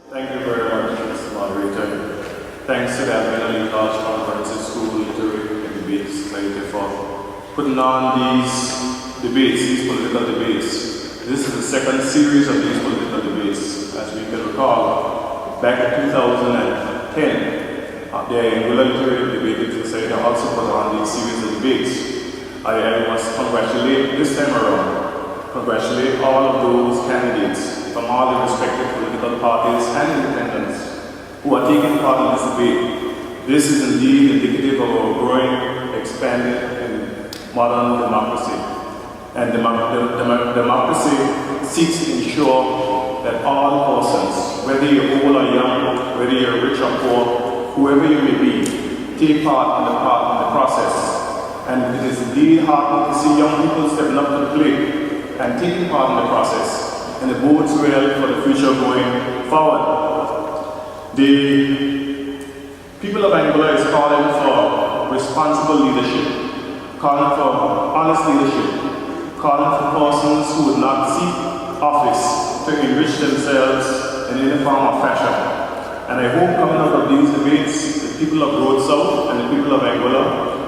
Thank you very much, Mr. Moderator. Thanks to the Admin College Conferences School Literary and Debate Society for putting on these political debates. This is the second series of these political debates. As we can recall, back in 2010, the Angular Literary and Debate Society also put on these series of debates. I must congratulate this time around, congratulate all of those candidates from all the respective political parties and independents who are taking part in this debate. This is indeed indicative of our growing, expanding, and modern democracy. And democracy seeks to ensure that all persons, whether you're old or young, whether you're rich or poor, whoever you may be, take part in the process. And it is indeed heartening to see young people stepping up to the plate and taking part in the process. And it bodes well for the future going forward. The people of Angola is calling for responsible leadership, calling for honest leadership, calling for persons who would not seek office to enrich themselves in any form or fashion. And I hope coming out of these debates, the people of Road South and the people of Angola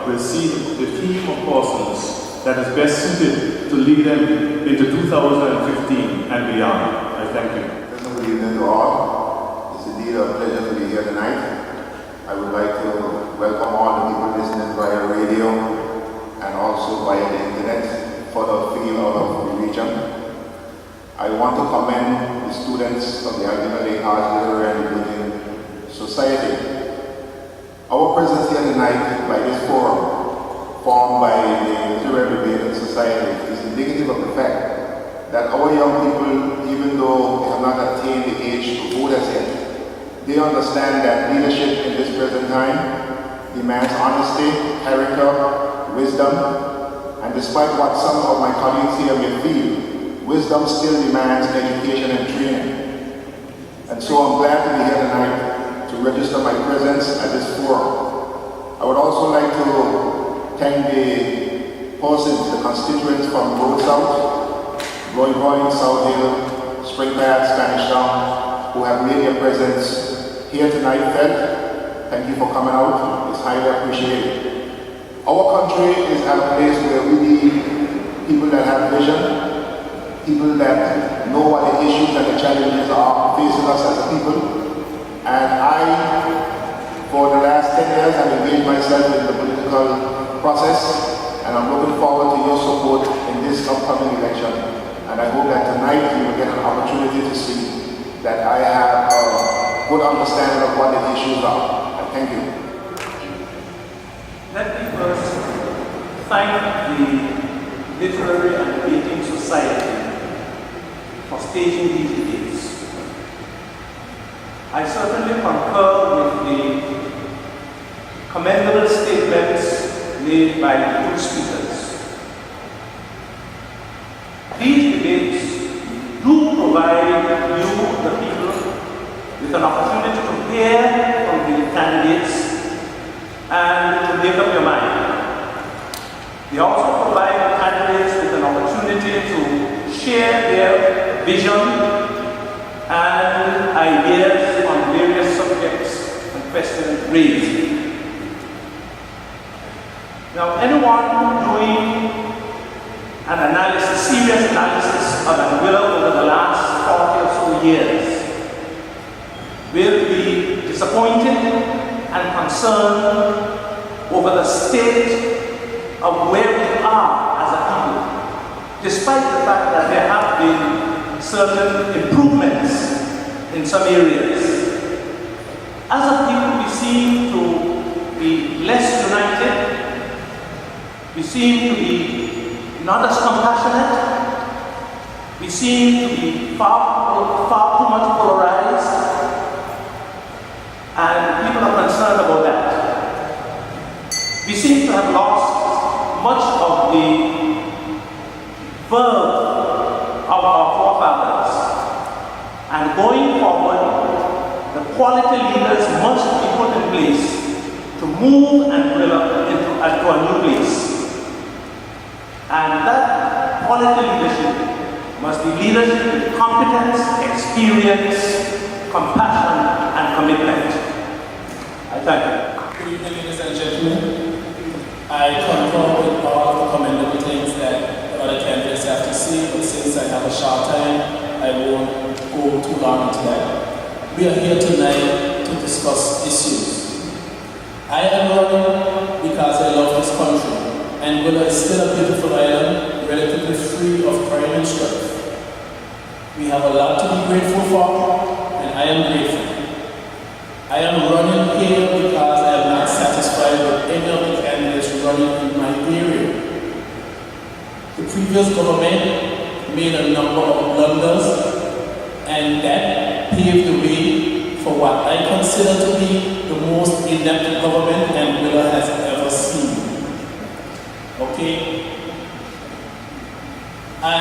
will see the team of persons that is best suited to lead them into 2015 and beyond. I thank you. Good evening to all. It's indeed a pleasure to be here tonight. I would like to welcome all the people listening via radio and also via the internet for the field out of the region. I want to commend the students of the Algeria Arts Literary and Debating Society. Our presence here tonight by this forum, formed by the Literary Debating Society, is indicative of the fact that our young people, even though they have not attained the age to vote as yet, they understand that leadership in this present time demands honesty, character, wisdom, and despite what some of my colleagues here may feel, wisdom still demands education and training. And so I'm glad to be here tonight to register my presence at this forum. I would also like to thank the persons, the constituents from Road South, Roy, South Hill, Spring Pad, Spanish Town, who have made their presence here tonight felt. Thank you for coming out. It's highly appreciated. Our country is at a place where we need people that have vision, people that know what the issues and the challenges are facing us as a people. And I, for the last 10 years, have engaged myself in the political process, and I'm looking forward to your support in this upcoming election. And I hope that tonight you will get an opportunity to see that I have a good understanding of what the issues are. And thank you. Let me first thank the Literary and Debating Society for staging these debates. I certainly concur with the commendable statements made by the two speakers. These debates do provide you, the people, with an opportunity to hear from the candidates and to make up your mind. They also provide the candidates with an opportunity to share their vision and ideas on various subjects and questions raised. Now, anyone doing an analysis, serious analysis of Anguilla over the last 40 or so years will be disappointed and concerned over the state of where we are as a people, despite the fact that there have been certain improvements in some areas. As a people, we seem to be less united, we seem to be not as compassionate, we seem to be far too much polarized, and people are concerned about that. We seem to have lost much of the verve of our forefathers. And going forward, the quality leaders must be put in place to move Anguilla into a new place. And that quality leadership must be leadership with competence, experience, compassion, and commitment. I thank you. Good evening, ladies and gentlemen. I concur with all of the commendable things that the other candidates have to say, but since I have a short time, I won't go too long into that. We are here tonight to discuss issues. I am running because I love this country, and Anguilla is still a beautiful island, relatively free of crime and strife. We have a lot to be grateful for, and I am grateful. I am running here because I am not satisfied with any of the candidates running in my area. The previous government made a number of blunders, and that paved the way for what I consider to be the most inept government Anguilla has ever seen. Okay? I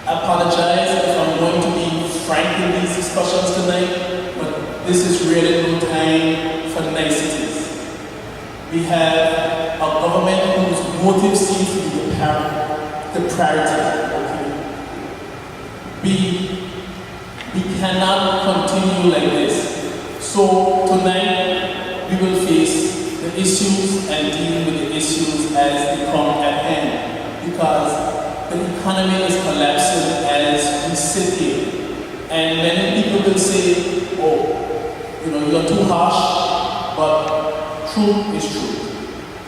apologize if I'm going to be frank in these discussions tonight, but this is really no time for niceties. We have a government whose motive seems to be the priority. Okay? We cannot continue like this. So tonight we will face the issues and deal with the issues as they come at hand, because the economy is collapsing as we sit here. And many people will say, oh, you're too harsh, but truth is truth.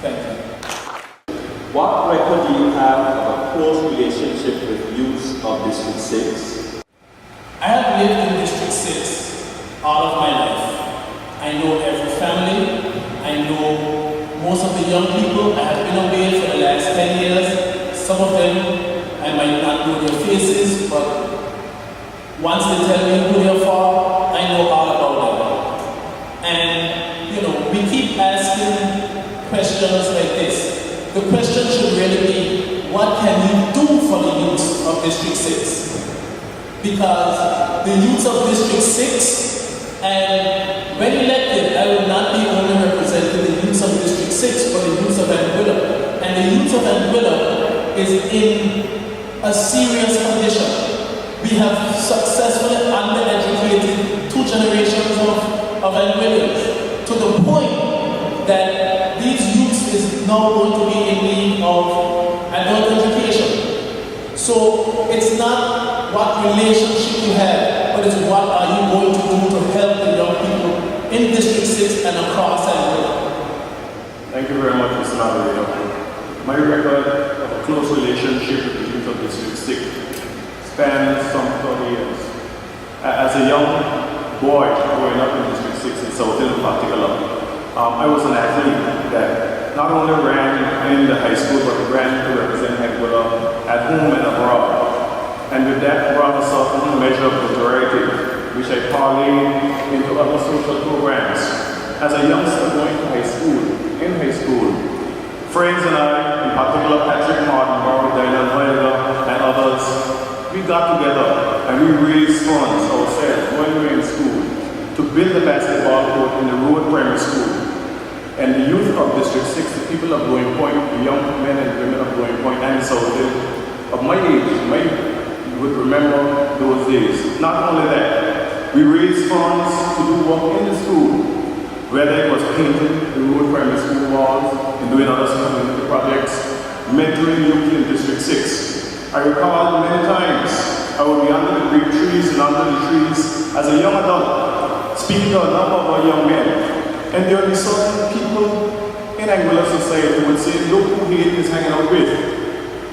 Thank you. What record do you have of a close relationship with youth of District 6? I have lived in District 6 all of my life. I know every family. I know most of the young people. I have been away for the last 10 years. Some of them, I might not know their faces, but once they tell me who they're for, I know all about them. And, we keep asking questions like this. The question should really be, what can we do for the youth of District 6? Because the youth of District 6, and when elected, I will not be only representing the youth of District 6, but the youth of Anguilla. And the youth of Anguilla is in a serious condition. We have successfully undereducated 2 generations of Anguillians to the point that these youths is now going to be in need of adult education. So it's not what relationship you have, but it's what are you going to do to help the young people in District 6 and across Anguilla. Thank you very much, Mr. Moderator. My record of a close relationship with the youth of District 6 spans some 30 years. As a young boy growing up in District 6 in South Hill in particular, I was an athlete that not only ran in the high school, but ran to represent Anguilla at home and abroad. And with that brought a certain measure of notoriety, which I parlayed into other social programs. As a youngster going to in high school, friends and I, in particular Patrick Martin, Barbara Daniel Hoyer, and others, we got together and we raised funds ourselves when we were in school to build a basketball court in the Road Primary School. And the youth of District 6, the people of Going Point, the young men and women of Going Point and South Hill, of my age, you would remember those days. Not only that, we raised funds to do work in the school, whether it was painting the Road Primary School walls and doing other community projects, mentoring youth in District 6. I recall many times I would be under the big trees and under the trees as a young adult, speaking to a number of our young men. And there would be certain people in Anguilla society who would say, look who he is hanging out with.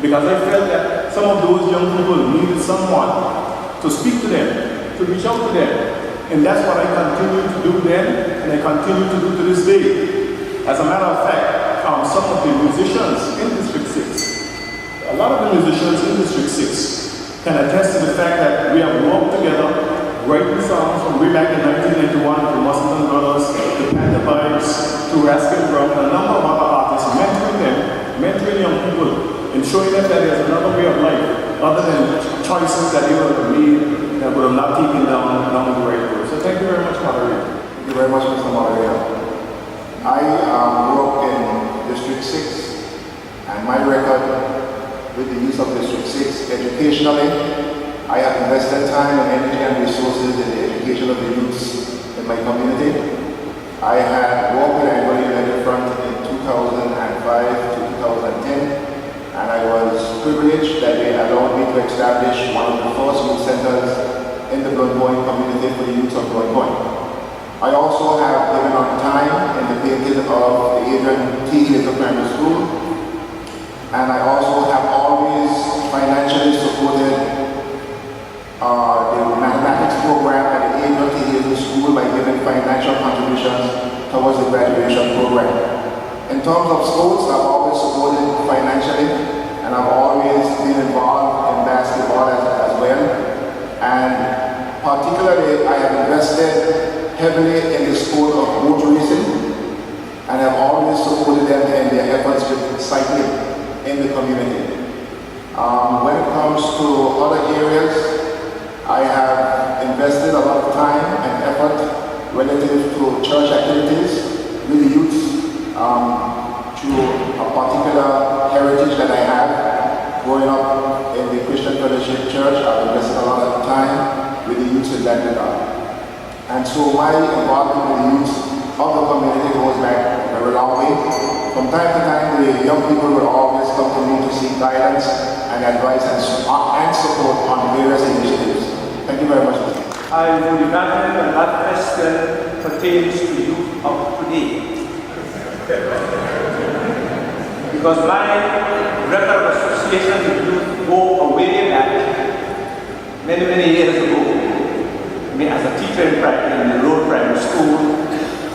Because I felt that some of those young people needed someone to speak to them, to reach out to them. And that's what I continue to do then, and I continue to do to this day. As a matter of fact, some of the musicians in District 6, a lot of the musicians in District 6 can attest to the fact that we have worked together, writing songs from way back in 1991 to Muslim Brothers, to Panther Vibes, to Rascal Brown, and a number of other artists, mentoring them, mentoring young people, and showing them that there's another way of life, other than choices that they would have made that would have not taken down the right road. So thank you very much, Moderator. Thank you very much, Mr. Moderator. I grew up in District 6, and my record with the youth of District 6 educationally I have invested time and energy and resources in the education of the youths in my community. I had worked with Angola United Front in 2005 to 2010, and I was privileged that they allowed me to establish one of the first youth centers in the Blood Point community for the youth of Blood Point. I also have given up time in the painting of the Adrian T. Hazel Primary School, and I also have always financially supported the mathematics program at the Adrian T. Hazel School by giving financial contributions towards the graduation program. In terms of sports, I've always supported financially, and I've always been involved in basketball as well. And particularly, I have invested heavily in the sport of boat racing, and have always supported them in their efforts with cycling in the community. When it comes to other areas, I have invested a lot of time and effort relative to church activities with the youth, to a particular heritage that I have. Growing up in the Christian Fellowship Church, I've invested a lot of time with the youth in that regard. And so my involvement with the youth of the community goes back a very long way. From time to time, the young people will always come to me to seek guidance and advice and support on various initiatives. Thank you very much. I would imagine that that question pertains to youth of today. Because my record of association with youth go way back, many years ago. Me as a teacher in the Road Primary School,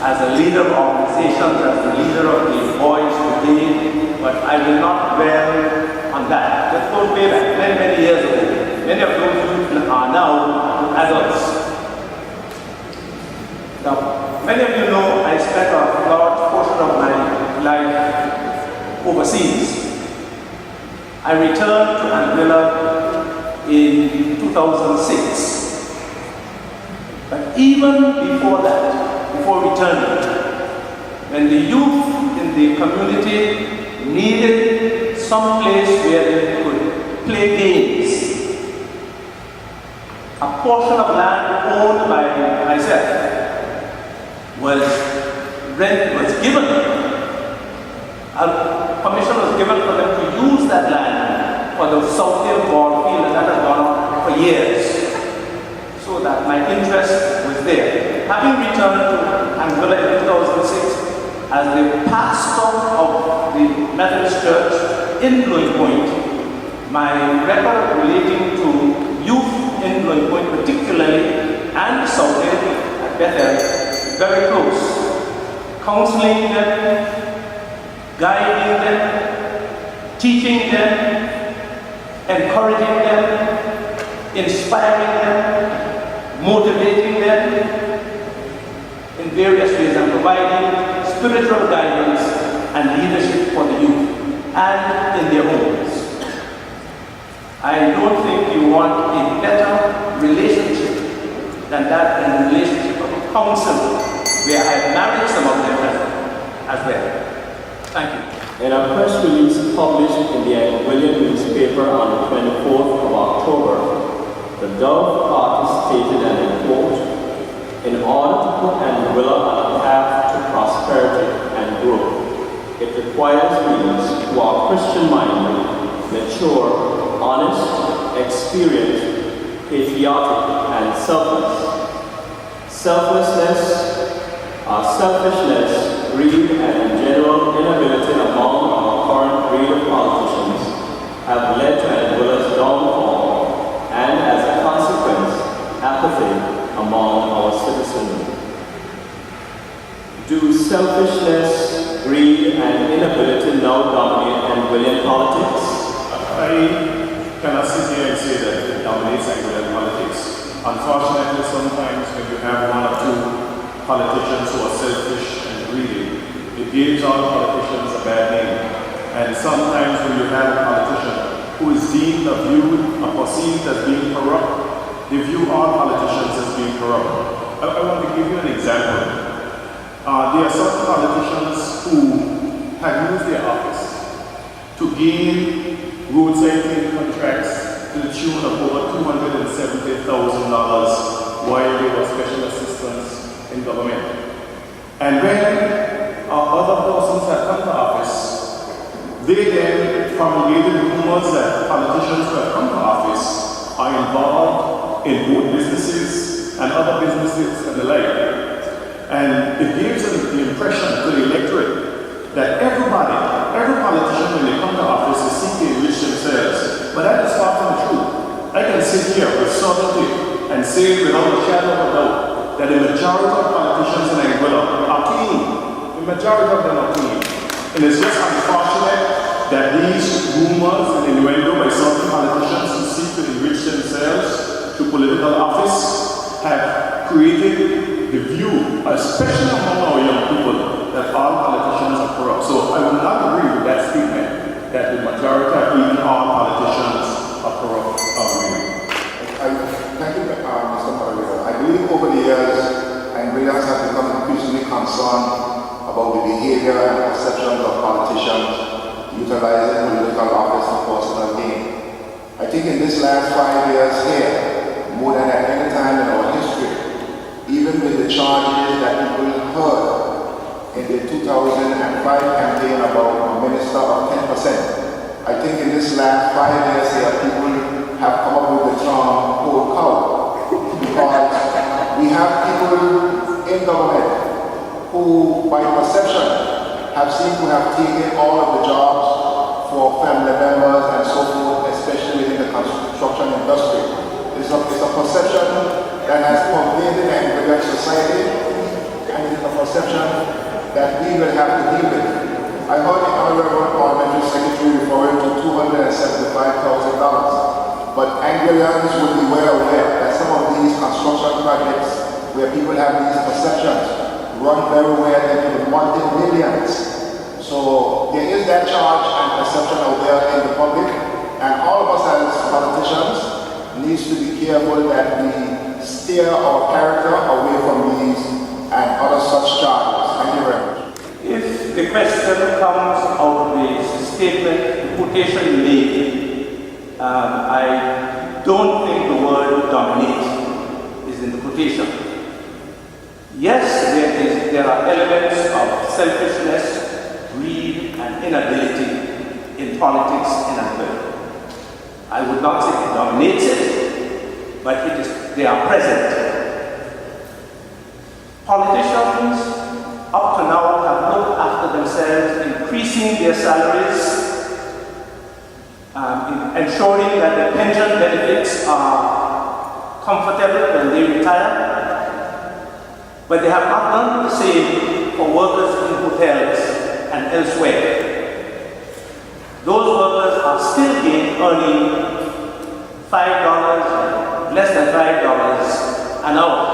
as a leader of organizations, as the leader of the Boys Brigade, but I will not dwell on that. That goes way back, many years ago. Many of those youth are now adults. Now, many of you know I spent a large portion of my life overseas. I returned to Anguilla in 2006. But even before that, before returning, when the youth in the community needed some place where they could play games, a portion of land owned by myself was given. A permission was given for them to use that land for the Southfield ball field, and that has gone on for years. So that my interest was there. Having returned to Angola in 2006 as the pastor of the Methodist Church in Blowing Point, my record relating to youth in Blowing Point particularly, and Southfield at Bethel, very close. Counseling them, guiding them, teaching them, encouraging them, inspiring them, motivating them in various ways, and providing spiritual guidance and leadership for the youth and in their homes. I don't think you want a better relationship than that in the relationship of counsel, where I have married some of them as well. Thank you. In a press release published in the Anguillan newspaper on the 24th of October, the Dove Party stated, and I quote, "In order to put Anguilla on a path to prosperity and growth, it requires leaders who are Christian-minded, mature, honest, experienced, patriotic, and selfless. Selfishness, greed, and general inability among our current breed of politicians have led to Anguilla's downfall, and as a consequence, apathy among our citizenry." Do selfishness, greed, and inability now dominate Anguillan politics? I cannot sit here and say that it dominates Anguillan politics. Unfortunately, sometimes when you have one or two politicians who are selfish and greedy, it gives all politicians a bad name. And sometimes when you have a politician who is deemed or viewed or perceived as being corrupt, they view all politicians as being corrupt. I want to give you an example. There are certain politicians who have used their office to gain roadside cleaning contracts to the tune of over $270,000 while they were special assistants in government. And when other persons had come to office, they then promulgated rumors that politicians who have come to office are involved in both businesses and other businesses and the like. And it gives them the impression to the electorate that every politician when they come to office is seeking to enrich themselves. But that is far from the truth. I can sit here with certainty and say without a shadow of a doubt that the majority of politicians in Angola are clean. The majority of them are clean. And it's just unfortunate that these rumors and innuendo by certain politicians who seek to enrich themselves through political office have created the view, especially among our young people, that all politicians are corrupt. So I would not agree with that statement that the majority of even all politicians are corrupt. Thank you, Mr. Moderator. I believe over the years, Angolians have become increasingly concerned about the behavior and perceptions of politicians utilizing political office for personal gain. I think in this last 5 years here, more than at any time in our history, even with the charges that people heard in the 2005 campaign about a minister of 10%, I think in this last 5 years here, people have come up with the term "cold cow," because we have people in government who, by perception, have seemed to have taken all of the jobs for family members and so forth, especially within the construction industry. It's a perception that has pervaded Angolian society, and it's a perception that we will have to deal with. I heard the Honorable Parliamentary Secretary referring to $275,000, but Angolians would be well aware that some of these construction projects where people have these perceptions run very well into the multi-millions. So there is that charge and perception out there in the public, and all of us as politicians needs to be careful that we steer our character away from these and other such charges. Thank you very much. If the question comes out of the statement, the quotation you made, I don't think the word dominate is in the quotation. Yes, there are elements of selfishness, greed, and inability in politics in Angola. I would not say it dominates it, but they are present. Politicians up to now have looked after themselves, increasing their salaries, ensuring that their pension benefits are comfortable when they retire, but they have not done the same for workers in hotels and elsewhere. Those workers are still earning $5, less than $5 an hour,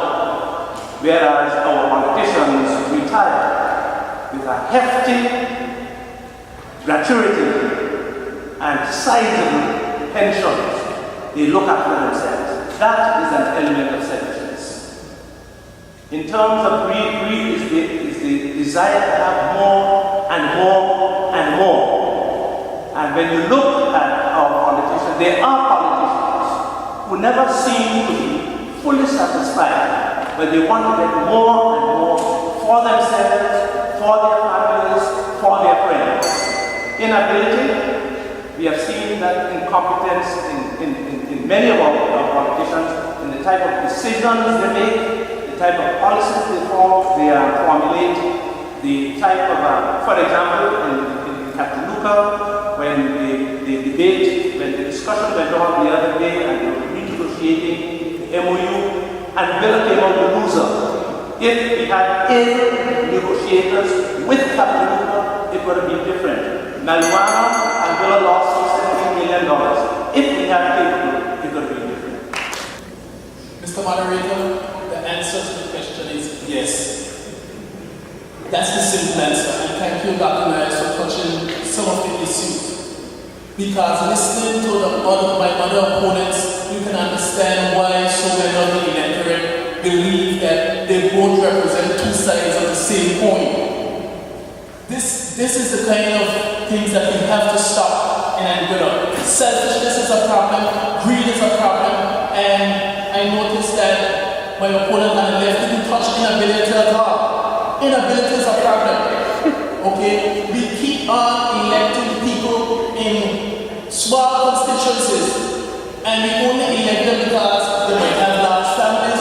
whereas our politicians retire with a hefty gratuity and sizable pensions. They look after themselves. That is an element of selfishness. In terms of greed is the desire to have more and more and more. And when you look at our politicians, there are politicians who never seem to be fully satisfied, but they want to get more and more for themselves, for their families, for their friends. Inability, we have seen that incompetence in many of our politicians, in the type of decisions they make, the type of policies they formulate, the type of, for example, in Cataluca, when the discussion went on the other day and they were renegotiating the MOU, and Villa came out the loser. If we had 8 negotiators with Cataluca, it would have been different. Marijuana and Villa lost $17 million. If we had 8, it would have been different. Mr. Moderator, the answer to the question is yes. That's the simple answer, and thank you, Dr. Niles, for touching some of the issues. Because listening to my other opponents, you can understand why so many of the electorate believe that they both represent two sides of the same coin. This is the kind of things that we have to stop in Anguilla. Selfishness is a problem, greed is a problem, and I noticed that my opponent on the left didn't touch inability at all. Inability is a problem. Okay? We keep on electing people in small constituencies, and we only elect them because they might have large families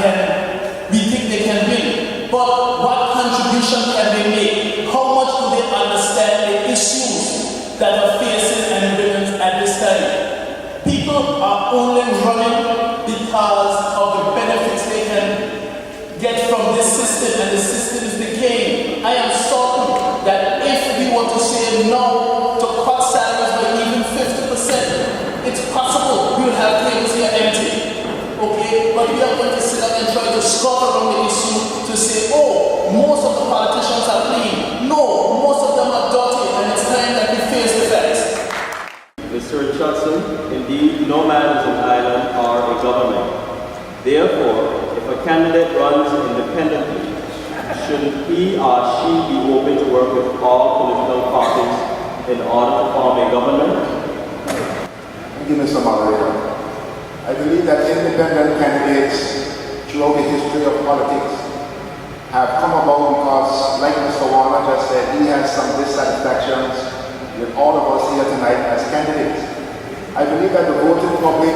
and we think they can win. But what contribution can they make? How much do they understand the issues that are facing and women at this time? People are only running because of the benefits they can get from this system, and the system is decaying. I am certain that if we were to say no to cut salaries by even 50%, it's possible we will have tables here empty. Okay, but we are going to sit down and try to scrub around the issue to say, oh, most of the politicians are clean. No, most of them are dirty, and it's time that we face the facts. Mr. Richardson, indeed, no man is an island or a government. Therefore, if a candidate runs independently, shouldn't he or she be open to work with all political parties in order to form a government? Thank you, Mr. Moderator. I believe that independent candidates throughout the history of politics have come about because, like Mr. Warner just said, he has some dissatisfactions with all of us here tonight as candidates. I believe that the voting public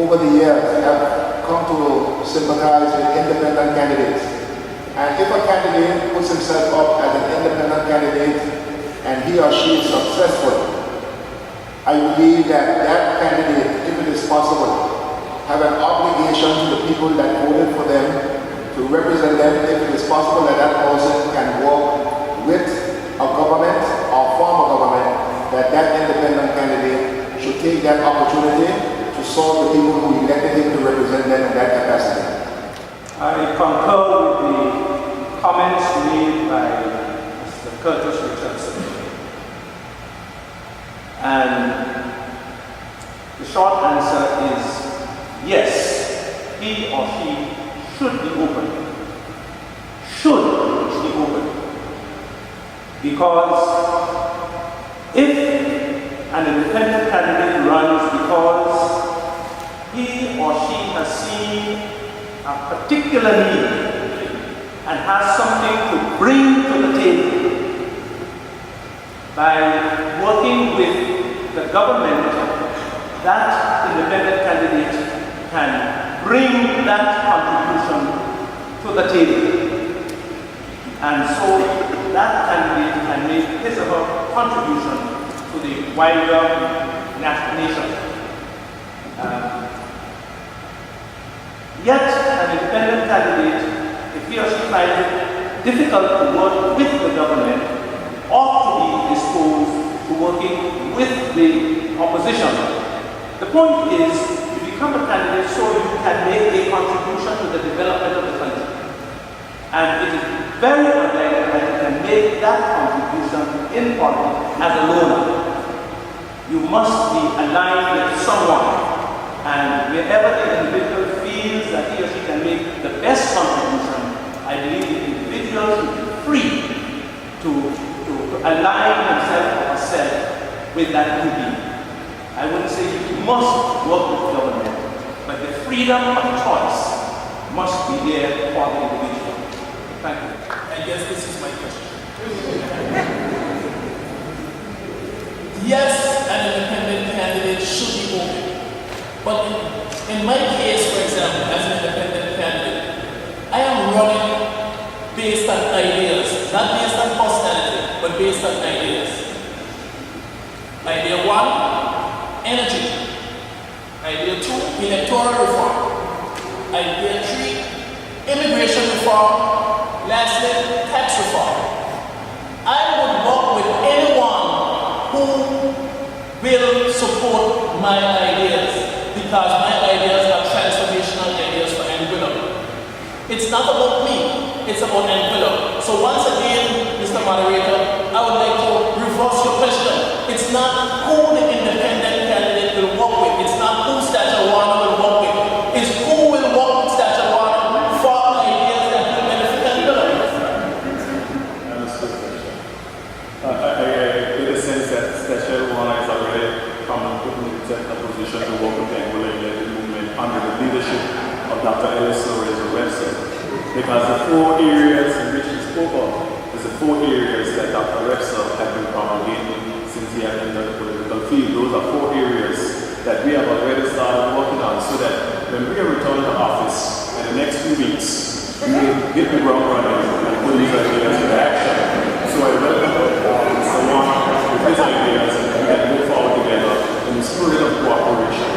over the years have come to sympathize with independent candidates. And if a candidate puts himself up as an independent candidate and he or she is successful, I believe that that candidate, if it is possible, have an obligation to the people that voted for them to represent them if it is possible that that person can work with a government or form a government, that independent candidate should take that opportunity to serve the people who elected him to represent them in that capacity. I concur with the comments made by Mr. Curtis Richardson. And the short answer is yes, he or she should be open. Should be open. Because if an independent candidate runs because he or she has seen a particular need and has something to bring to the table by working with the government, that independent candidate can bring that contribution to the table. And so that candidate can make his or her contribution to the wider nation. Yet, an independent candidate, if he or she finds it difficult to work with the government, ought to be disposed to working with the opposition. The point is, you become a candidate so you can make a contribution to the development of the country. And it is very unlikely that you can make that contribution in politics as a loner. You must be aligned with someone. And wherever the individual feels that he or she can make the best contribution, I believe the individual should be free to align himself or herself with that duty. I wouldn't say you must work with government, but the freedom of choice must be there for the individual. Thank you. I guess this is my question. Yes, an independent candidate should be open. But in my case, for example, as an independent candidate, I am running based on ideas, not based on personality, but based on ideas. Idea 1, energy. Idea 2, electoral reform. Idea 3, immigration reform. Lastly, tax reform. I would work with anyone who will support my ideas, because my ideas are transformational ideas for Anguilla. It's not about me, it's about Anguilla. So once again, Mr. Moderator, I would like to reverse your question. It's not who the independent candidate will work with, it's not who Stature Warner will work with, it's who will work with Stature Warner for ideas that will benefit Anguilla. I get a sense that Stature Warner is LSO is a website. Because the 4 areas in which he spoke of is the 4 areas that Dr. Webster had been propagating since he had entered the political field. Those are 4 areas that we have already started working on, so that when we return to office in the next few weeks, we will hit the ground running and put these ideas into action. So I welcome Mr. Warner with his ideas, and we can move forward together in the spirit of cooperation.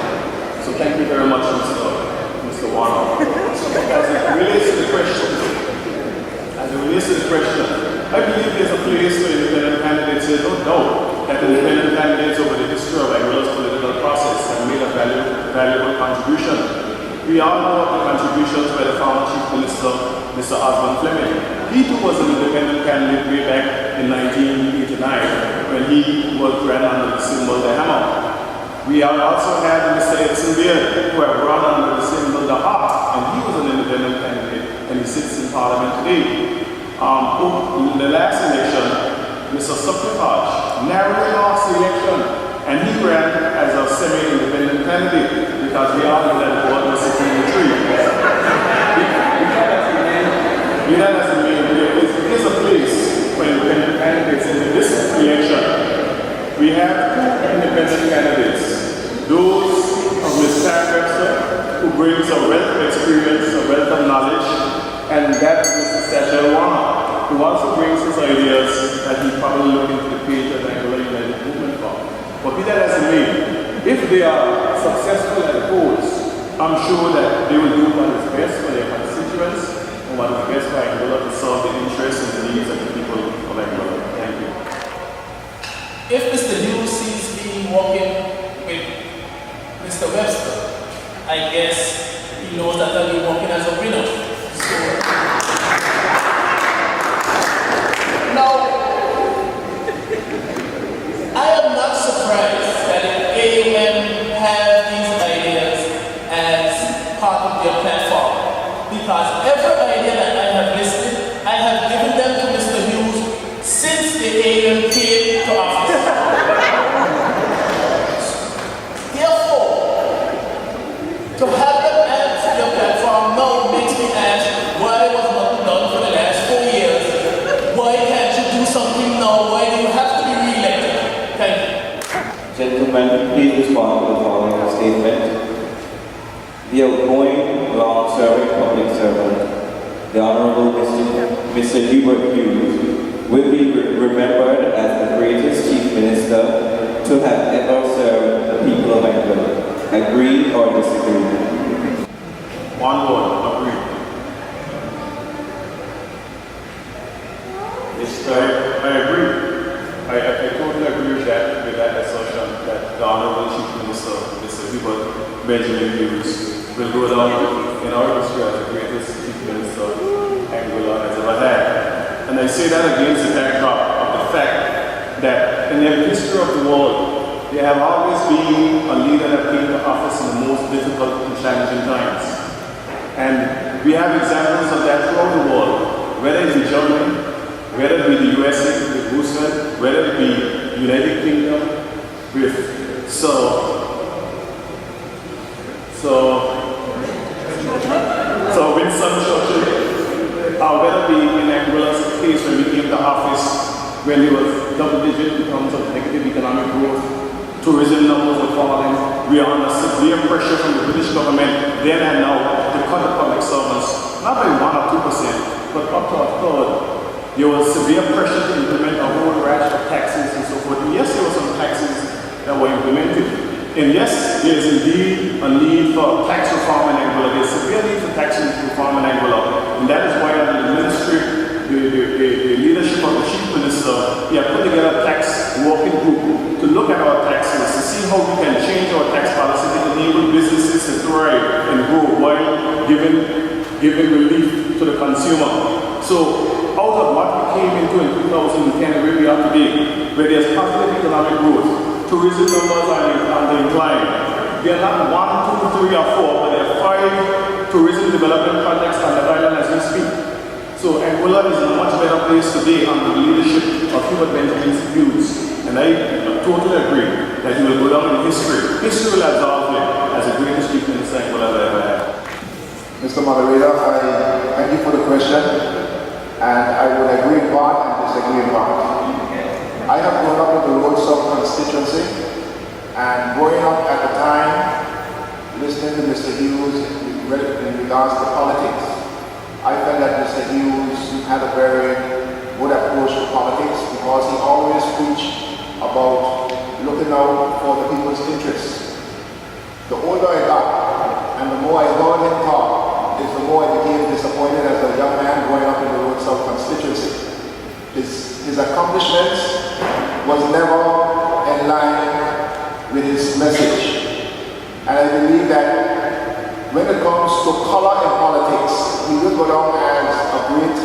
So thank you very much, Mr. Warner. As it relates to the question, I believe there's a place for independent candidates. There's no doubt that independent candidates over the history of Angola's political process have made a valuable contribution. We all know of the contributions by the former Chief Minister, Mr. Osborne Fleming. He too was an independent candidate way back in 1989 when he was ran under the symbol the hammer. We also had Mr. Edson Beard, who have run under the symbol the heart, and he was an independent candidate, and he sits in Parliament today. In the last election, Mr. Subterfuge narrowly lost the election, and he ran as a semi-independent candidate because we all knew that the board was sitting in the tree. There's a place for independent candidates in this election. We have 2 independent candidates. Those of Ms. Sam Webster, who brings a wealth of experience, a wealth of knowledge, and that of Mr. Sachel Warner, who also brings his ideas that he probably look into the page of the Angola United Movement for. But be that as it may, if they are successful at the polls, I'm sure that they will do what is best for their constituents and what is best for Angola to serve the interests and the needs of the people of Angola. Thank you. If Mr. Hughes sees me walking with Mr. Webster, I guess he knows that I'll be walking as a winner. So, now, I am not surprised that AUM has these ideas as part of their platform, because every idea that I have listed, I have given them to Mr. Hughes since the AUM came to office. Therefore, to have them add to your platform now makes me ask why was nothing done for the last 4 years? Why can't you do something now? Why do you have to be re-elected? Thank you. Gentlemen, please respond to the following statement. The outgoing, long-serving public servant, the Honorable Mr. Hubert Hughes, will be remembered as the greatest Chief Minister to have ever served the people of Angola. Agree or disagree? One word, agree. I agree. I totally agree with that assertion that the Honorable Chief Minister, Mr. Hubert Benjamin Hughes, will go down in our history as the greatest Chief Minister Angola has ever had. And I say that against the backdrop of the fact that in the history of the world, there have always been a leader that came to office in the most difficult and challenging times. And we have examples of that throughout the world, whether it be Germany, whether it be the USA with Roosevelt, whether it be the United Kingdom with Winston Churchill, whether it be in Angola's case when we came to office, when there was double-digit in terms of negative economic growth, tourism numbers were falling, we are under severe pressure from the British government then and now to cut the public servants, not by 1 or 2%, but up to a third. There was severe pressure to implement a whole rash of taxes and so forth. And yes, there were some taxes that were implemented. And yes, there is indeed a need for tax reform in Angola. There is severe need for tax reform in Angola. And that is why under the ministry, the leadership of the Chief Minister, he had put together a tax working group to look at our taxes, to see how we can change our tax policy to enable businesses to thrive and grow while giving relief to the consumer. So, out of what we came into in 2010, where we are today, where there's positive economic growth, tourism numbers are on the incline. There are not 1, 2, 3, or 4, but there are 5 tourism development projects on the island as we speak. So Angola is in a much better place today under the leadership of Hubert Benjamin Hughes. And I totally agree that he will go down in history. History will absolve him as the greatest Chief Minister Angola has ever had. Mr. Moderator, I thank you for the question, and I would agree in part and disagree in part. I have grown up in the Road South constituency, and growing up at the time, listening to Mr. Hughes in regards to politics, I felt that Mr. Hughes had a very good approach to politics because he always preached about looking out for the people's interests. The older I got, and the more I heard him talk, is the more I became disappointed as a young man growing up in the Road South constituency. His accomplishments was never in line with his message. And I believe that when it comes to color in politics, he will go down as a great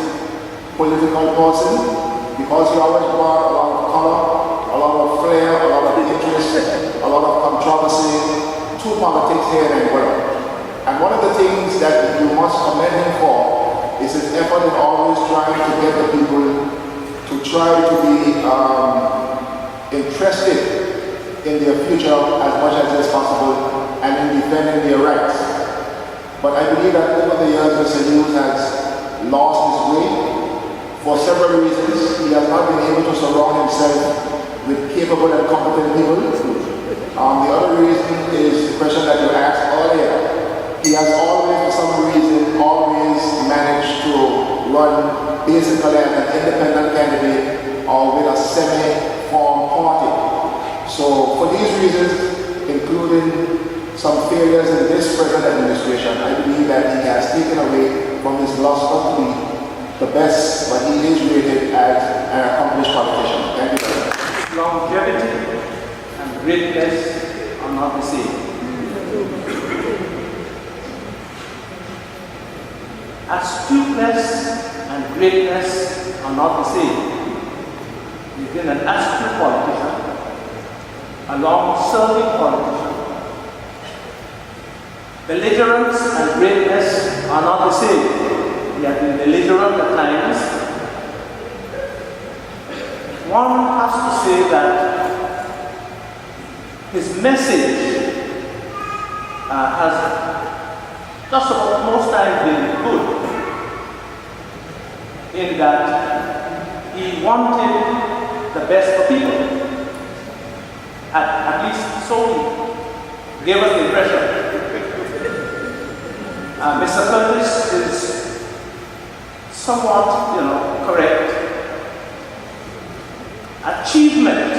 political person because he always brought a lot of color, a lot of flair, a lot of interest, a lot of controversy to politics here in Angola. And one of the things that you must commend him for is his effort in always trying to get the people to try to be interested in their future as much as is possible and in defending their rights. But I believe that over the years, Mr. Hughes has lost his way for several reasons. He has not been able to surround himself with capable and competent people. The other reason is the question that you asked earlier. He has always, for some reason, managed to run basically as an independent candidate or with a semi-formed party. So for these reasons, including some failures in this present administration, I believe that he has taken away from his luster to be the best, but he is rated as an accomplished politician. Thank you very much. Longevity and greatness are not the same. Astuteness and greatness are not the same. You've been an astute politician, a long-serving politician. Belligerence and greatness are not the same. You have been belligerent at times. One has to say that his message has just about most times been good, in that he wanted the best for people. At least so he gave us the impression. Mr. Curtis is somewhat, correct. Achievement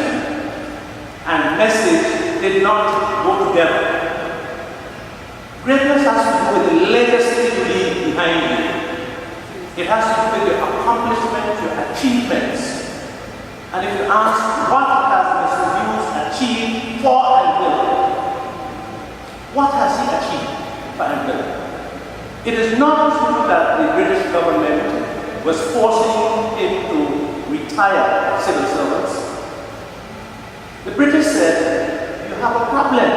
and message did not go together. Greatness has to do with the legacy you leave behind you. It has to do with your accomplishments, your achievements. And if you ask, what has Mr. Hughes achieved for Anguilla? What has he achieved for Anguilla? It is not true that the British government was forcing him to retire civil servants. The British said, you have a problem.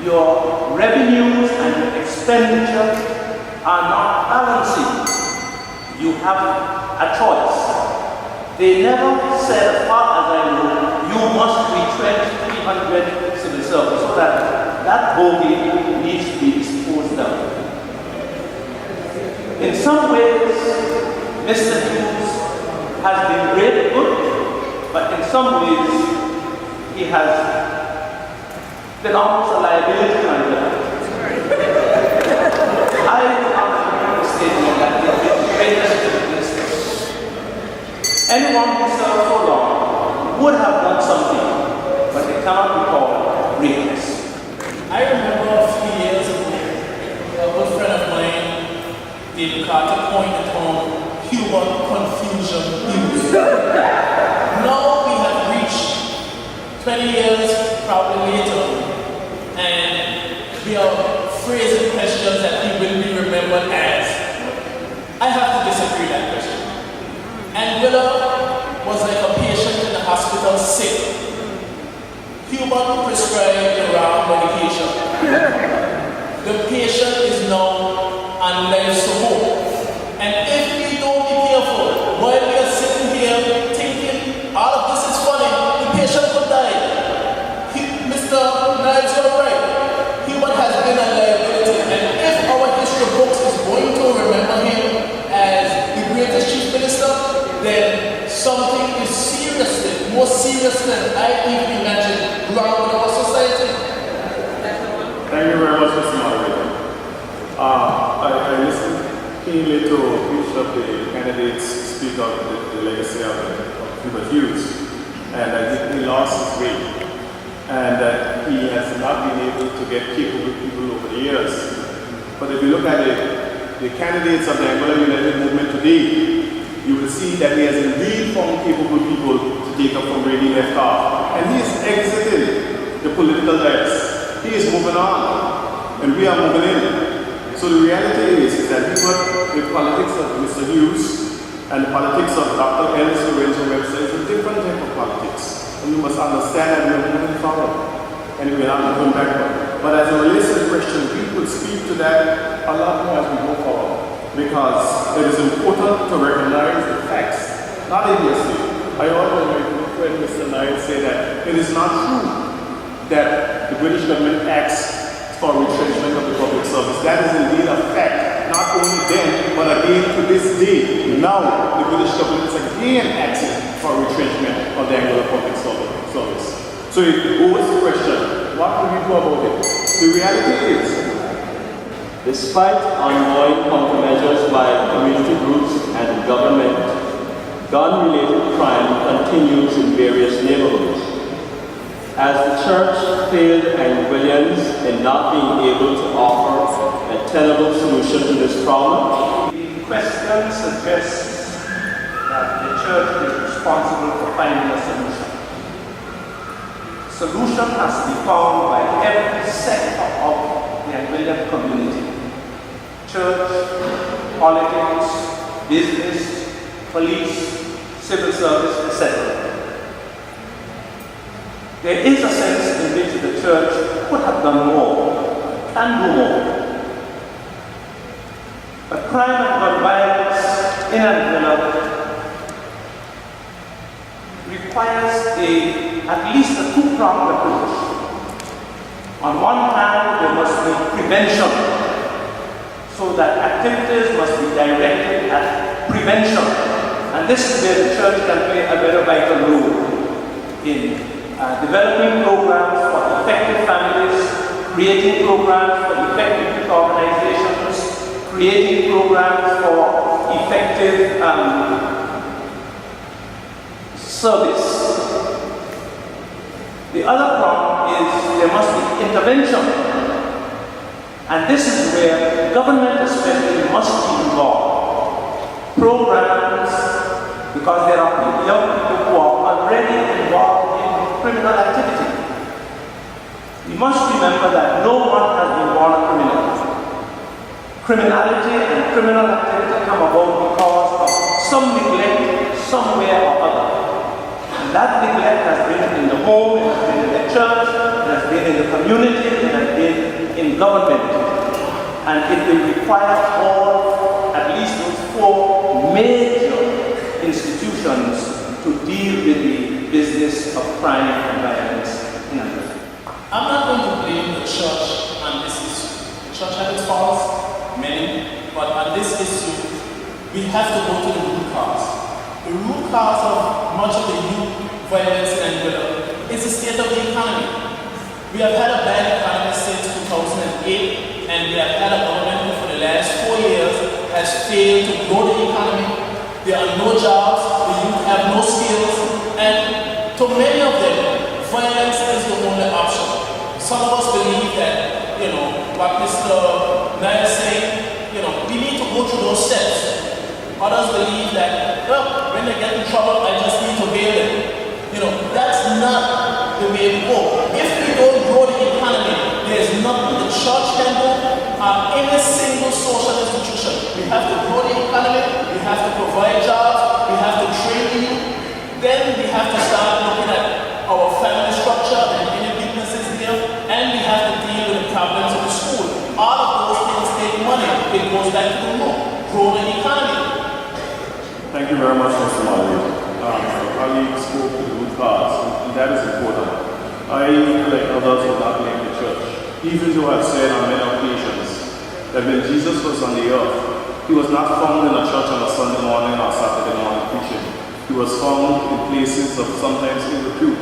Your revenues and your expenditure are not balancing. You have a choice. They never said, as far as I know, you must retrench 300 civil servants, so that bogey needs to be disposed of. In some ways, Mr. Hughes has been great good, but in some ways, he has been almost a liability to Anguilla. I would not agree with the statement that he has been the greatest business. Anyone who served so long would have done something, but they cannot be called greatness. I remember a few years ago, a good friend of mine, David Carter, pointed on human confusion news. Now we have reached 20 years probably later, and we are phrasing questions that he will be remembered as. I have to disagree that question. Anguilla was like a patient in the hospital sick. Human prescribed the wrong medication. The patient is now on life support. And if we don't be careful, while we are sitting here thinking all of this is funny, the patient could die. Mr. Knives, you're right. Human has been a liability. And if our history seriousness I even imagine wrong with our society. Thank you very much, Mr. Moderator. I listened keenly to each of the candidates speak of the legacy of Hubert Hughes, and I think he lost his way, and that he has not been able to get capable people over the years. But if you look at the candidates of the Angola United Movement today, you will see that he has indeed found capable people to take up from where he left off. And he is exiting the political depths. He is moving on, and we are moving in. So the reality is that the politics of Mr. Hughes and the politics of Dr. Ellis Lorenzo Webster is a different type of politics. And we must understand that we are moving forward, and we are not moving backward. But as it relates to the question, we could speak to that a lot more as we go forward. Because it is important to recognize the facts, not idiocy. I always heard Mr. Knight say that it is not true that the British government acts for retrenchment of the public service. That is indeed a fact, not only then, but again to this day. Now, the British government is again acting for retrenchment of the Angola public service. So it goes to the question, what do we do about it? The reality is, despite ongoing countermeasures by community groups and government, gun-related crime continues in various neighborhoods. As the church failed Anglicans in not being able to offer a tenable solution to this problem, the question suggests that the church is responsible for finding a solution. Solution has to be found by every sector of the Anglican community. Church, politics, business, police, civil service, etc. There is a sense in which the church could have done more, can do more. But crime and gun violence in Angola requires at least a two-pronged approach. On one hand, there must be prevention, so that activities must be directed at prevention. And this is where the church can play a very vital role in developing programs for effective families, creating programs for effective youth organizations, creating programs for effective service. The other prong is there must be intervention. And this is where government especially must be involved. Programs, because there are young people who are already involved in criminal activity. We must remember that no one has been born a criminal. Criminality and criminal activity come about because of some neglect somewhere or other. And that neglect has been in the home, it has been in the church, it has been in the community, it has been in government. And it will require at least those four major institutions to deal with the business of crime and violence in Angola. I'm not going to blame the church on this issue. The church has its faults, many, but on this issue, we have to go to the root cause. The root cause of much of the youth violence in Angola is the state of the economy. We have had a bad economy since 2008, and we have had a government who for the last 4 years has failed to grow the economy. There are no jobs, the youth have no skills, and to many of them, violence is the only option. Some of us believe that, what Mr. Nair is saying, we need to go through those steps. Others believe that, when they get in trouble, I just need to bail them. That's not the way to go. If we don't grow the economy, there's nothing the church can do or any single social institution. We have to grow the economy, we have to provide jobs, we have to train the youth. Then we have to start looking at our family structure and any businesses there, and we have to deal with the problems of the school. All of those things take money. It goes back to the grow the economy. Thank you very much, Mr. Moderator. I spoke to the root cause, and that is important. I, like others, will not blame the church. Even though I've said on many occasions that when Jesus was on the earth, he was not found in a church on a Sunday morning or Saturday morning preaching. He was found in places of sometimes ill repute,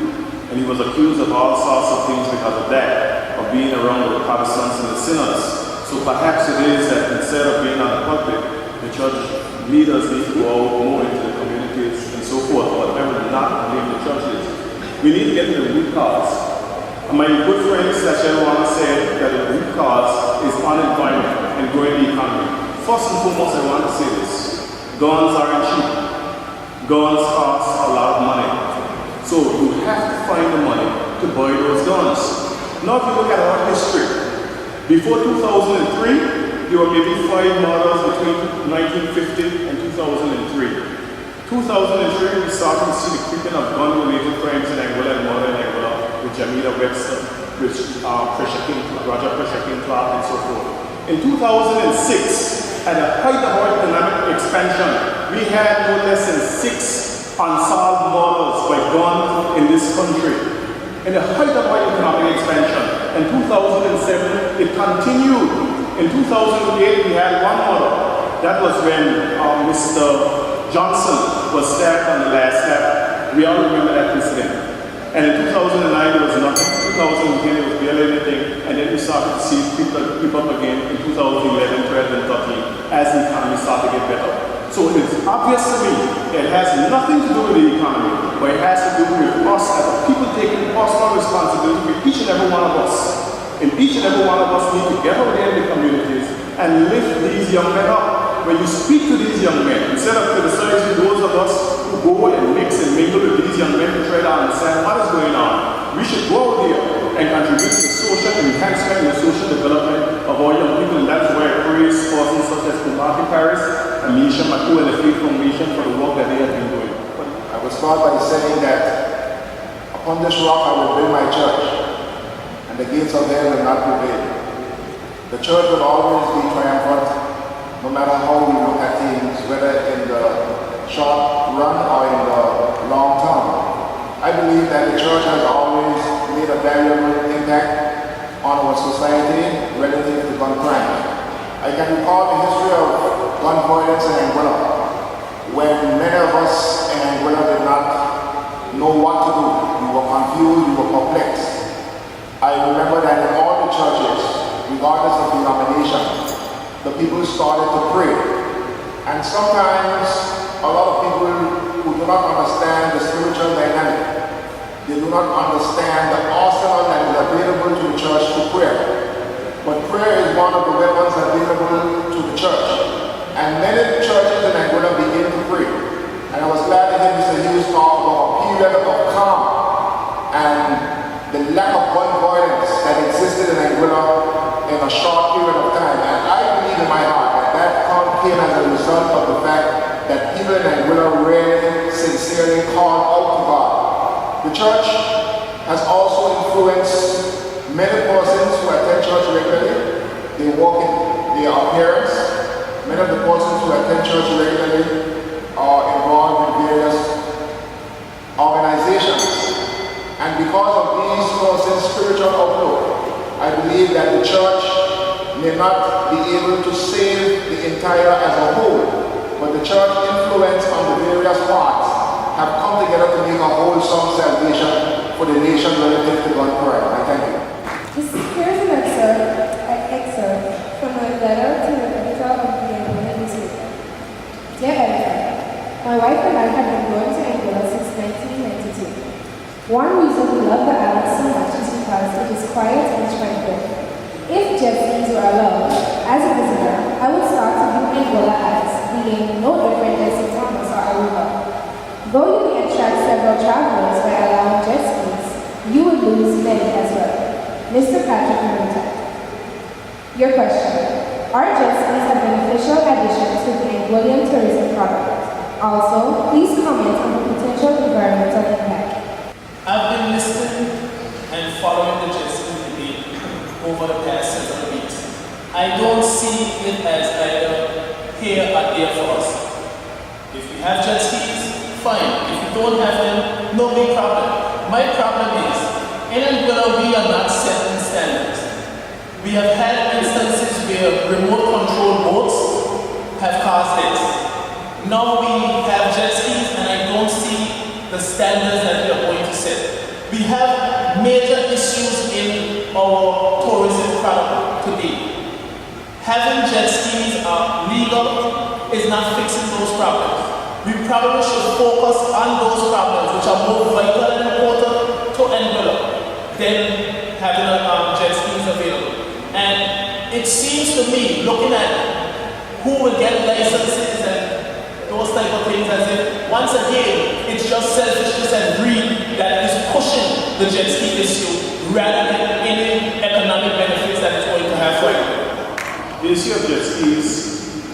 and he was accused of all sorts of things because of that, of being around the Protestants and the sinners. So perhaps it is that instead of being on the pulpit, the church leaders need to go out more into the communities and so forth, whatever not blame the churches. We need to get to the root cause. And my good friend Sachelwana said that the root cause is unemployment and growing the economy. First and foremost, I want to say this. Guns aren't cheap. Guns cost a lot of money. So you have to find the money to buy those guns. Now if you look at our history, before 2003, there were maybe 5 models between 1950 and 2003. 2003, we started to see the creeping of gun-related crimes in Angola and modern Angola with Jamila Webster, with Roger Pressure King Clark, and so forth. In 2006, at the height of our economic expansion, we had no less than 6 unsolved murders by gun in this country. In the height of our economic expansion, in 2007, it continued. In 2008, we had 1 murder. That was when Mr. Johnson was stabbed on the last lap. We all remember that incident. And in 2009, there was nothing. 2010, there was barely anything. And then we started to see people creep up again in 2011, 12, and 13 as the economy started to get better. So it's obvious to me that it has nothing to do with the economy, but it has to do with us as a people taking personal responsibility for each and every one of us. And each and every one of us need to get out there in the communities and lift these young men up. When you speak to these young men, instead of criticizing those of us who go and mix and mingle with these young men to try to understand what is going on, we should go out there and contribute to the social enhancement and the social development of our young people. And that's why I praise persons such as Kumaki Paris and Misha Maku and the Faith Foundation for the work that they have been doing. I was taught by saying that upon this rock I will build my church, and the gates of hell will not prevail. The church will always be triumphant, no matter how we look at things, whether in the short run or in the long term. I believe that the church has always made a valuable impact on our society relative to gun crime. I can recall the history of gun violence in Angola, when many of us in Angola did not know what to do. We were confused, we were perplexed. I remember that in all the churches, regardless of denomination, the people started to pray. And sometimes a lot of people who do not understand the spiritual dynamic, they do not understand the arsenal that is available to the church to prayer. But prayer is one of the weapons available to the church. And many churches in Angola begin to pray. And I was glad to hear Mr. Hughes talk about a period of calm and the lack of gun violence that existed in Angola in a short period of time. And I believe in my heart that calm came as a result of the fact that people in Angola really sincerely called out to God. The church has also influenced many persons who attend church regularly. They walk in their appearance. Many of the persons who attend church regularly are involved in various organizations. And because of these persons' spiritual outlook, I believe that the church may not be able to save the entire as a whole, but the church influence on the various parts have come together to make a wholesome salvation for the nation relative to gun crime. I thank you. Here's an excerpt from a letter to the editor of the Angola newspaper. Dear editor, my wife and I have been going to Angola since 1992. One reason we love the island so much is because it is quiet and tranquil. If jet skis were allowed, as a visitor, I would start to view Angola as being no different than St. Thomas or Aruba. Though you may attract several travelers by allowing jet skis, you would lose many as well. Mr. Patrick Murta. Your question. Are jet skis a beneficial addition to the Angolan tourism product? Also, please comment on the potential environmental impact. I've been listening and following the jet ski debate over the past several weeks. I don't see it as either here or there for us. If we have jet skis, fine. If we don't have them, no big problem. My problem is, in Angola we are not setting standards. We have had instances where remote control boats have caused this. Now we have jet skis and I don't standards that we are going to set. We have major issues in our tourism product today. Having jet skis legal is not fixing those problems. We probably should focus on those problems which are more vital and important to Anguilla than having jet skis available. And it seems to me, looking at who will get licenses and those type of things, as if once again it's just selfishness and greed that is pushing the jet ski issue rather than any economic benefits that it's going to have for Anguilla. The issue of jet skis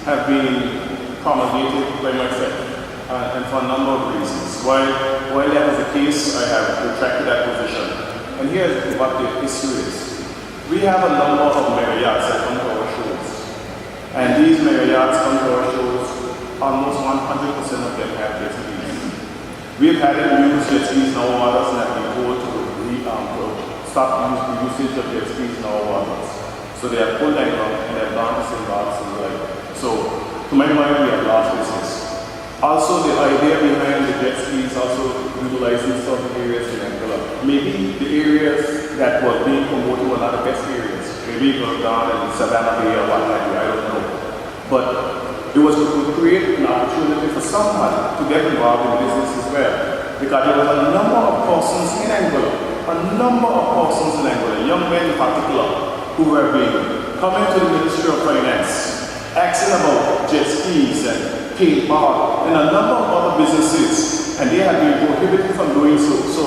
have been promulgated by myself. And for a number of reasons. While that is the case, I have retracted that position. And here's what the issue is. We have a number of mega yachts that come to our shows. And these mega yachts come to our shows, almost 100% of them have jet skis. We've had to use jet skis in our waters and have been told to stop the usage of jet skis in our waters. So they have pulled anchor and they have gone to St. Bart's and like. So, to my mind, we have lost business. Also, the idea behind the jet skis also utilizing certain areas in Anguilla. Maybe the areas that were being promoted were not the best areas. Maybe it was down in Savannah Bay or what have you, I don't know. But it was to create an opportunity for someone to get involved in business as well. Because there was a number of persons in Anguilla, young men in particular, who were coming to the Ministry of Finance, asking about jet skis and paintball and a number of other businesses, and they had been prohibited from doing so. So,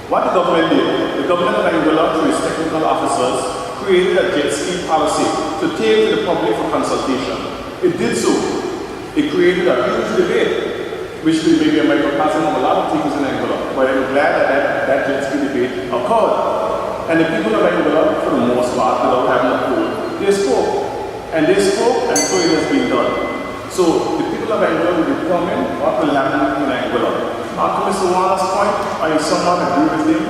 what the government did, the government of Anguilla, through its technical officers, created a jet ski policy to take to the public for consultation. It did so. It created a huge debate, which may be a microcosm of a lot of things in Anguilla. But I'm glad that that jet ski debate occurred. And the people of Anguilla, for the most part, without having a clue, they spoke. And so it has been done. So the people of Anguilla will determine what will happen in Anguilla. To Mr. Warner's point, I somewhat agree with him.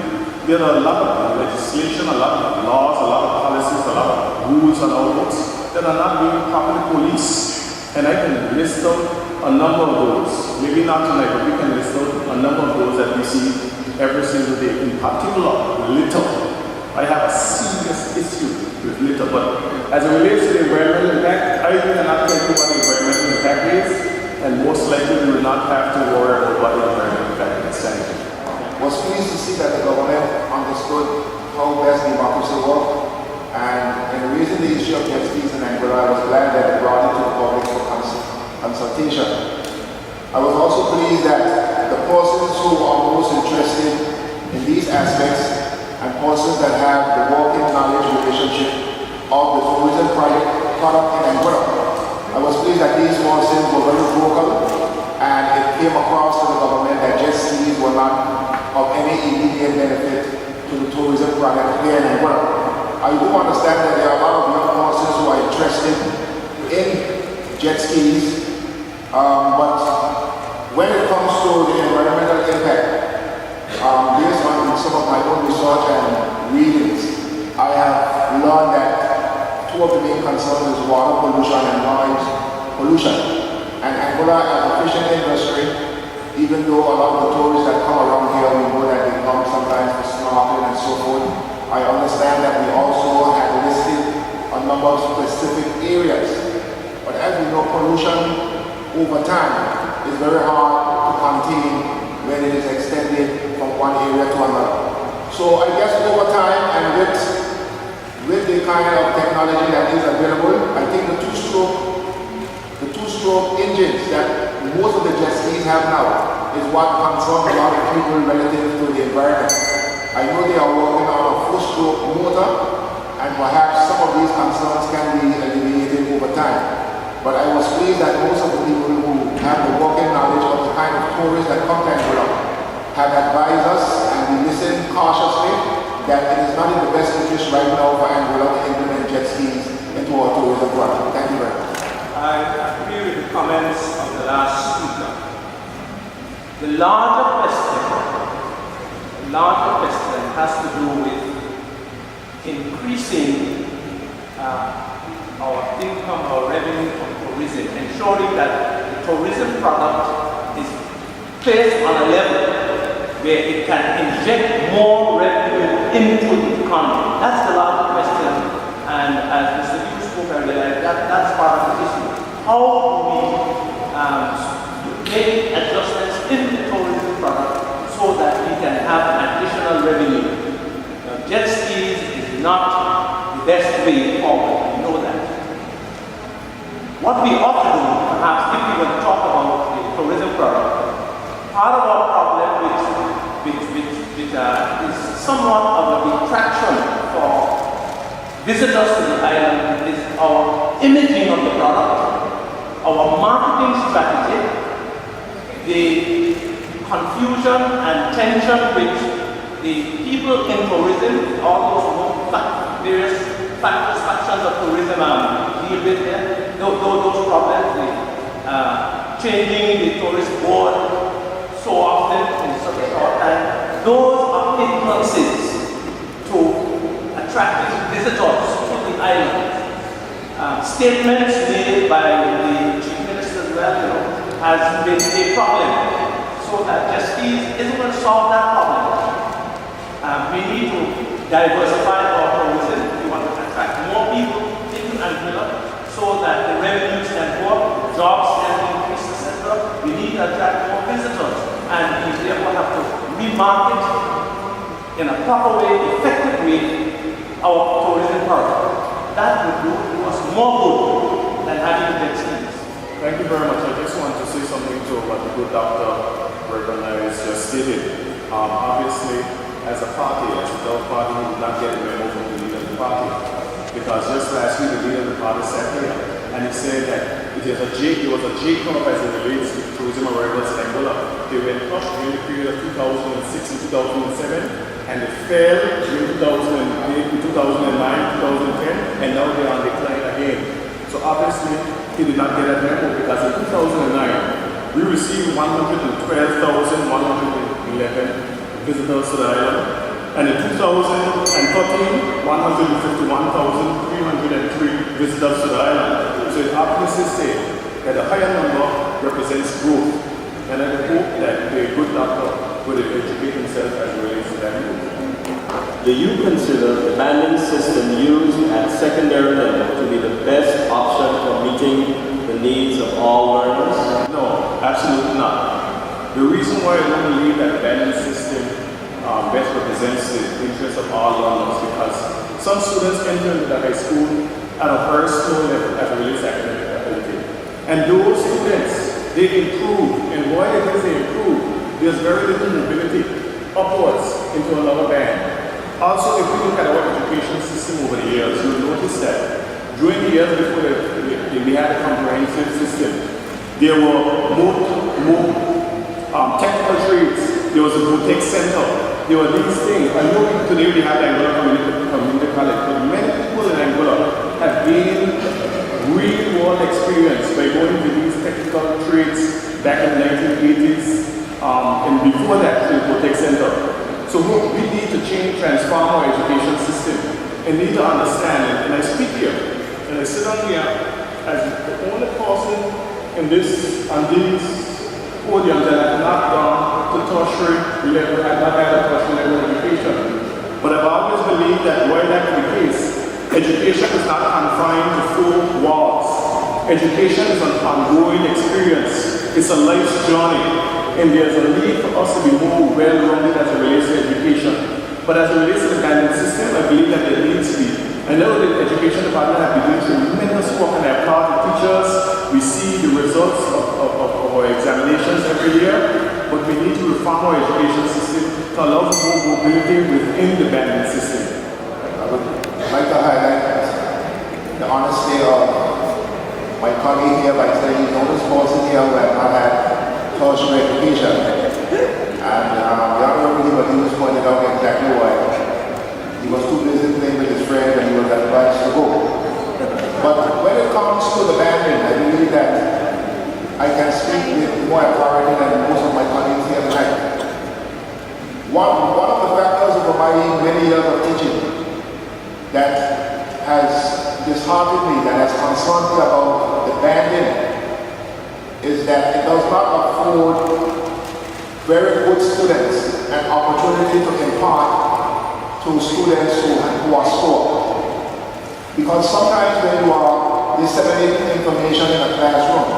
There are a lot of legislation, a lot of laws, a lot of policies, a lot of rules on our books that are not being properly policed. And I can list out a number of those. Maybe not tonight, but we can list out a number of those that we see every single day. In particular, litter. I have a serious issue with litter, but as it relates to the environmental impact, I cannot tell you what the environmental impact is, and most likely we will not have to worry about what the environmental impact is. Thank you. I was pleased to see that the government understood how best democracy works, and in raising the issue of jet skis in Anguilla, I was glad that it brought it to the public for consultation. I was also pleased that the persons who are most interested in these aspects and persons that have the working knowledge relationship of the tourism product in Anguilla. I was pleased that these persons were very vocal, and it came across to the government that jet skis were not of any immediate benefit to the tourism product here in Anguilla. I do understand that there are a lot of young persons who are interested in jet skis, but when it comes to the environmental impact, based on some of my own research and readings, I have learned that two of the main concerns is water pollution and noise pollution. And Anguilla, as a fishing industry, even though a lot of the tourists that come around here, we know that they come sometimes for snorkeling and so forth, I understand that we also have listed a number of specific areas. But as we know, pollution over time is very hard to contain when it is extended from one area to another. So I guess over time and with the kind of technology that is available, I think the two-stroke engines that most of the jet skis have now is what concerns a lot of people relative to the environment. I know they are working on a four-stroke motor, and perhaps some of these concerns can be alleviated over time. But I was pleased that most of the people who have the working knowledge of the kind of tourists that come to Anguilla have advised us, and we listen cautiously, that it is not in the best interest right now for Anguilla to implement jet skis into our tourism project. Thank you very much. I agree with the comments of the last speaker. The larger question has to do with increasing our income, our revenue from tourism, ensuring that the tourism product is placed on a level where it can inject more revenue into the economy? That's the larger question, and as Mr. Hughes spoke, I realized that's part of the issue. How do we make adjustments in the tourism product so that we can have additional revenue? Jet skis is not the best way forward, we know that. What we ought to do, perhaps, if we were to talk about the tourism product, part of our problem which is somewhat of a detraction for visitors to the island is our imaging of the product, our marketing strategy, the confusion and tension which the people in tourism, all those various factions of tourism deal with there, those problems, changing the tourist board so often in such a short time, those are hindrances to attracting visitors to the island. Statements made by the Chief Minister as well, has been a problem. So that jet skis isn't going to solve that problem. We need to diversify our tourism. We want to attract more people into Anguilla so that the revenues can go up, jobs can increase, etc. We need to attract more visitors, and we therefore have to remarket in a proper way, effective way, our tourism product. That would do us more good than having jet skis. Thank you very much. I just want to say something to what the good Dr. Recognized just stated. Obviously, as a party, as a Gulf party, we did not get a memo from the leader of the party. Because just last week, the leader of the party sat here and he said that it was a J-curve as it relates to tourism arrivals in Angola. They went up during the period of 2006 and 2007, and it fell during 2008, 2009, 2010, and now they are on decline again. So obviously, he did not get that memo because in 2009, we received 112,111 visitors to the island, and in 2013, 151,303 visitors to the island. So it obviously says that a higher number represents growth, and I hope that the good doctor will educate himself as it relates to that growth. Do you consider the banding system used at secondary level to be the best option for meeting the needs of all learners? No, absolutely not. The reason why I don't believe that the banding system best represents the interests of all learners because some students enter into the high school at a very slow level as it relates to academic ability. And those students, they improve, and while it is they improve, there's very little mobility upwards into another band. Also, if we look at our education system over the years, you'll notice that during the years before we had a comprehensive system, there were more technical trades, there was a boutique center, there were these things. I know today we have the Angola Community College, but many people in Angola have gained real-world experience by going to these technical trades back in the 1980s and before that to the boutique center. So we need to transform our education system and need to understand it. And I speak here, and I sit on here as the only person in these podiums that have not gone to tertiary level, have not had a tertiary level education. But I've always believed that while that is the case, education is not confined to four walls. Education is an ongoing experience. It's a life's journey. And there's a need for us to be more well-rounded as it relates to education. But as it relates to the banding system, I believe that there needs to be. I know the education department have been doing tremendous work on their part with teachers. We see the results of our examinations every year, but we need to reform our education system to allow for more mobility within the banding system. I would like to highlight the honesty of my colleague here by saying no responses here who have not had tertiary education. And the honorable what he was pointed out exactly why. He was too busy playing with his friend and he was advised to go. But when it comes to the banding, I believe that I can speak with more authority than most of my colleagues here tonight. One of the factors of my many years of teaching that has disheartened me, that has concerned me about the banding, is that it does not afford very good students an opportunity to impart to students who are slow. Because sometimes when you are disseminating information in a classroom,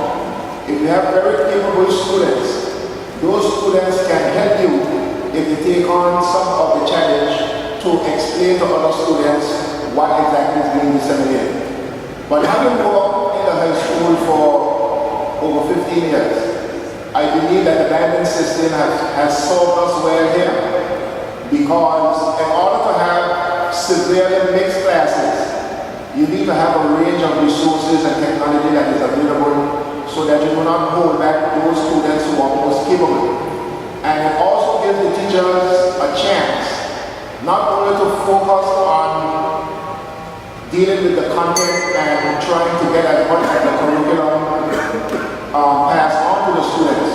if you have very capable students, those students can help you if they take on some of the challenge to explain to other students what exactly is being disseminated. But having worked in the high school for over 15 years, I believe that the banding system has served us well here, because in order to have severely mixed classes, you need to have a range of resources and technology that is available so that you do not hold back those students who are most capable. And it also gives the teachers a chance not only to focus on dealing with the content and trying to get as much of the curriculum passed on to the students,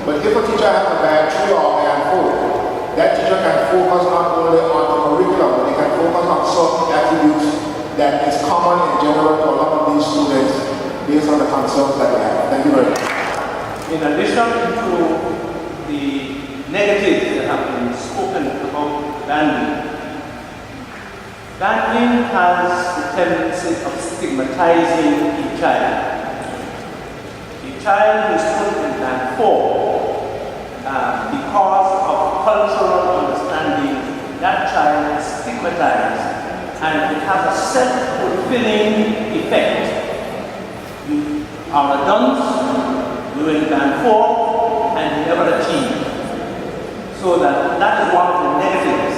but if a teacher has a band 3 or band 4, that teacher can focus not only on the curriculum, but they can focus on certain attributes that is common in general to a lot of these students based on the concerns that we have. Thank you very much. In addition to the negatives that have been spoken about banding, banding has the tendency of stigmatizing a child. A child who is put in band 4, because of cultural understanding, that child is stigmatized, and it has a self-fulfilling effect. You are a dunce, you're in band 4, and you never achieve. So that is one of the negatives.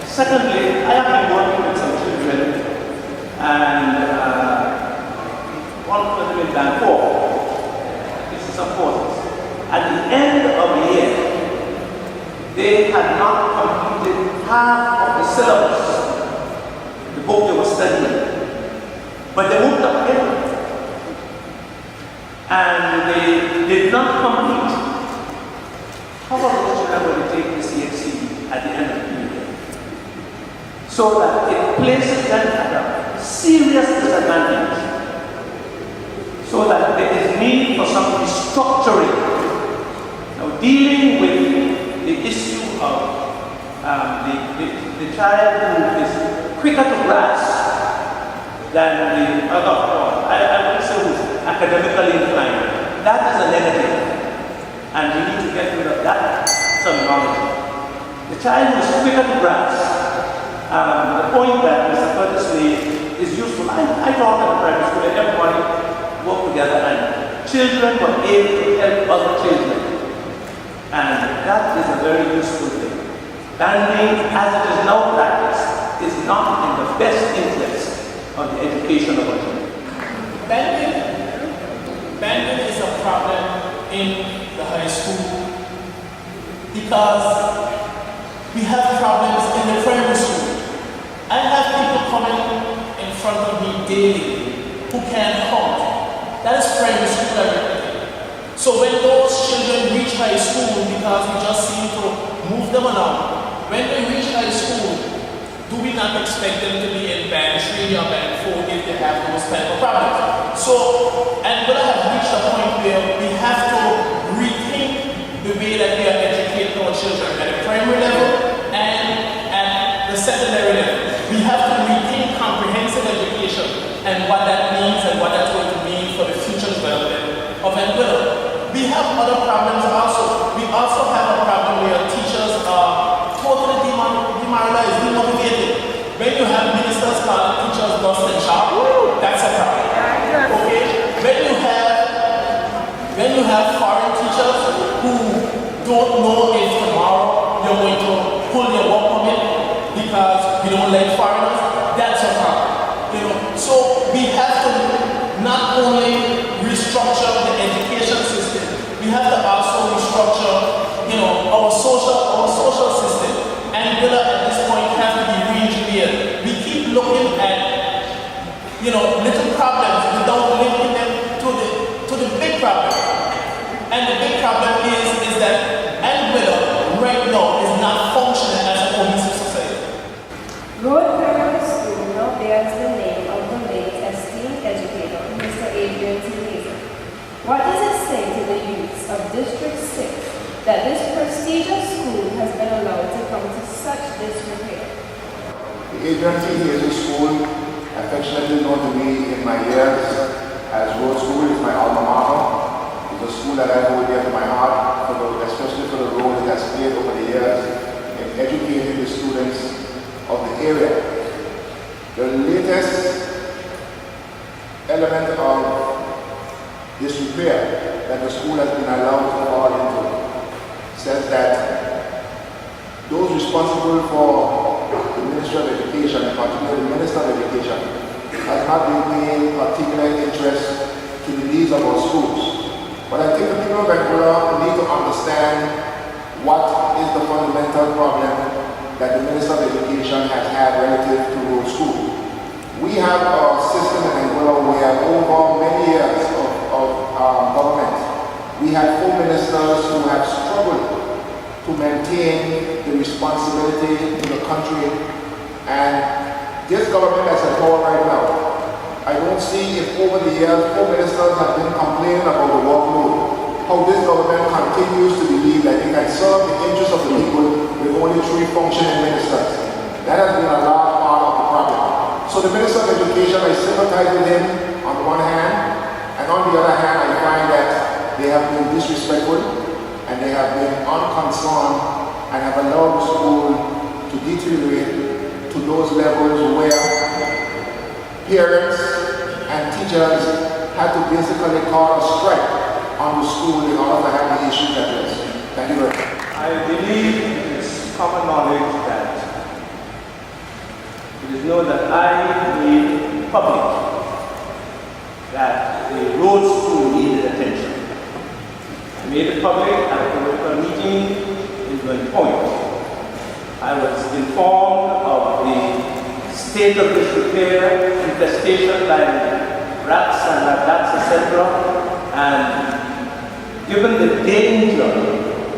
Secondly, I have been working with some children, and one of them in band 4. This is some courses. At the end of the year, they had not completed half of the syllabus, the book they were studying, but they moved up again. And they did not complete. How are those children going to take the CXC at the end of the year? So that it places them at a serious disadvantage. So that there is need for some restructuring. Now, dealing with the issue of the child who is quicker to grasp than the other one, I would say who's academically inclined, that is a negative. And we need to get rid of that terminology. The child who is quicker to grasp, the point that Mr. Curtis made is useful. I taught at a private school and everybody worked together and children were able to help other children. And that is a very useful thing. Banding, as it is now practiced, is not in the best interest of the education of our children. Banding is a problem in the high school because we have problems in the primary school. I have people coming in front of me daily who can't count. That is primary school everything. So when those children reach high school, because we just seem to move them along, when they reach high school, do we not expect them to be in band 3 or band 4 if they have those type of problems? So, and we'll have reached a point where we have to rethink the way that we are educating our children at the primary level and at the secondary level. We have to rethink comprehensive education and what that means and what that's going to mean for the future development of Anguilla. We have other problems also. We also have a problem where teachers are totally demoralized, demotivated. When you have ministers calling teachers dust and sharp, that's a problem. Okay? When you have foreign teachers who don't know if tomorrow you're going to pull your work permit because you don't like foreigners, that's a problem. So we have to not only restructure the education system, we have to also restructure, our social system. And will at this point have to be re-engineered. We keep looking at, little problems without linking them to the big problem. And the big problem is that Anguilla right now is not functioning as a cohesive society. Road Primary School now bears the name of the late esteemed educator, Mr. Adrian T. Hazel. What does it say to the youths of District 6 that this person disrepair? The agency here is school, affectionately known to me in my years as Road School, is my alma mater. It's a school that I hold dear to my heart, especially for the role it has played over the years in educating the students of the area. The latest element of disrepair that the school has been allowed to fall into says that those responsible for the Ministry of Education, in particular the Minister of Education, has not been paying particular interest to the needs of our schools. But I think the people of Angola need to understand what is the fundamental problem that the Minister of Education has had relative to Road School. We have a system in Angola where over many years of government, we have 4 ministers who have struggled to maintain the responsibility in the country, and this government has a power right now. I don't see if over the years 4 ministers have been complaining about the workload, how this government continues to believe that it can serve the interests of the people with only 3 functioning ministers. That has been a large part of the problem. So the Minister of Education, I sympathize with him on the one hand, and on the other hand, I find that they have been disrespectful and they have been unconcerned and have allowed the school to deteriorate to those levels where parents and teachers had to basically call a strike on the school in order to have the issues addressed. Thank you very much. I believe it is common knowledge that it is known that I made public that the road school needed attention. I made it public at a political meeting in Glen Point. I was informed of the state of disrepair, infestation by rats and rats, etc. And given the danger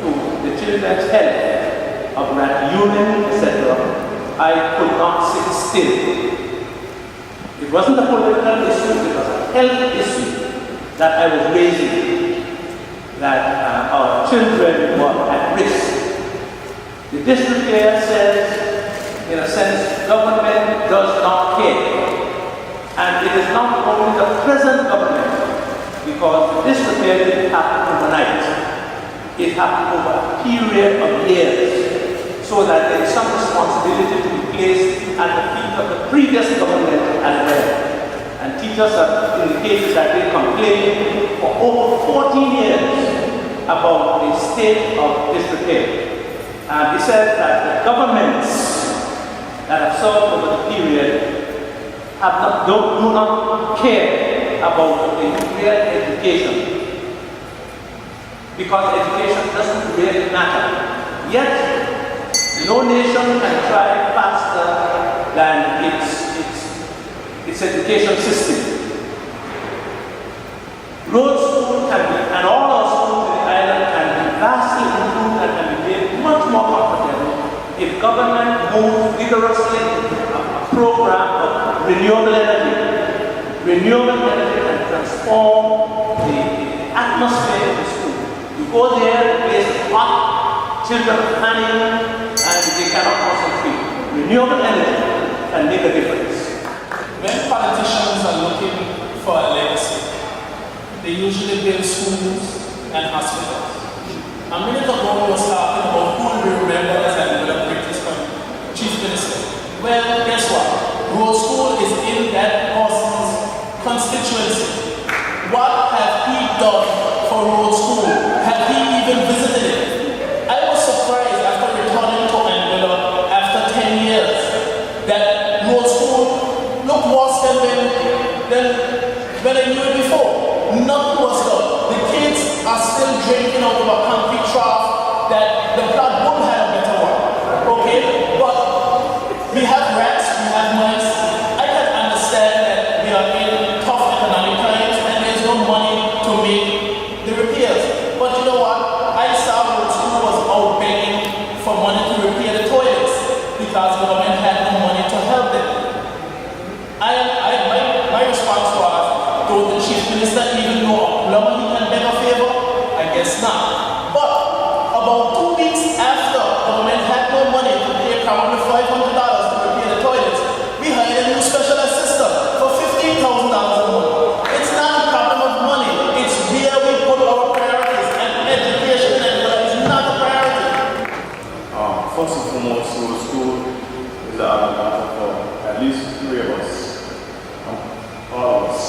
to the children's health of rat urine, etc., I could not sit still. It wasn't a political issue, it was a health issue that I was raising, that our children were at risk. The disrepair says, in a sense, government does not care. And it is not only the present government, because the disrepair didn't happen overnight. It happened over a period of years, so that there is some responsibility to be placed at the feet of the previous government as well. And teachers have indicated that they complained for over 14 years about the state of disrepair. And they said that the governments that have served over the period do not care about the real education, because education doesn't really matter. Yet, no nation can try faster than its education system. Road school can be, and all our schools in the island can be vastly improved and can be made much more comfortable if government moves vigorously a program of renewable energy. Renewable energy can transform the atmosphere of the school. You go there, it's hot, children are panicking, and they cannot concentrate. Renewable energy can make a difference. When politicians are looking for a legacy, they usually build schools and hospitals. A minute ago, we were talking about who will remember as the greatest chief minister. Well, guess what? Road School is in that person's constituency. What have he done for Road School? Have he even visited it? I was surprised after returning to Angola after 10 years that Road School looked worse than I knew it before. Nothing was done. The kids are still drinking out of a concrete trough that the blood would have a better one. Okay? But we have rats, we have mice. I can understand that we are in tough economic times and there's no money to make the repairs. But you know what? I saw Road School was out begging for money to repair the toilets because the government had no money to help them. My response was, don't the chief minister even know a plumber he can beg a favor? I guess not. the alma mater for at least 3 of us, all of us.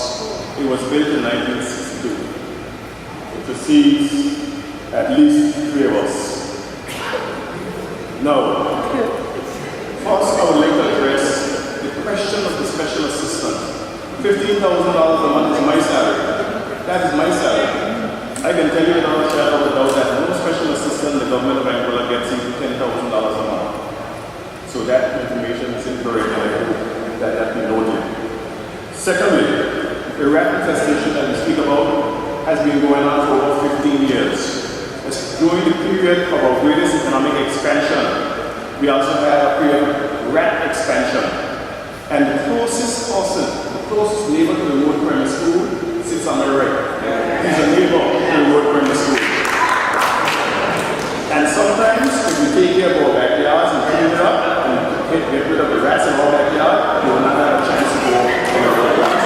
It was built in 1962. It precedes at least 3 of us. Now, first I would like to address the question of the special assistant. $15,000 a month is my salary. That is my salary. I can tell you without a shadow of a doubt that no special assistant in the government of Angola gets even $10,000 a month. So that information is incorrect, and I hope that be noted. Secondly, the rat infestation that we speak about has been going on for over 15 years. During the period of our greatest economic expansion, we also had a period of rat expansion. And the closest person, the closest neighbor to the road primary school sits on the right. He's a neighbor to the road primary school. And sometimes, if we take care of our backyards and clean it up and get rid of the rats in our backyard, we will not have a chance to go in the road rats.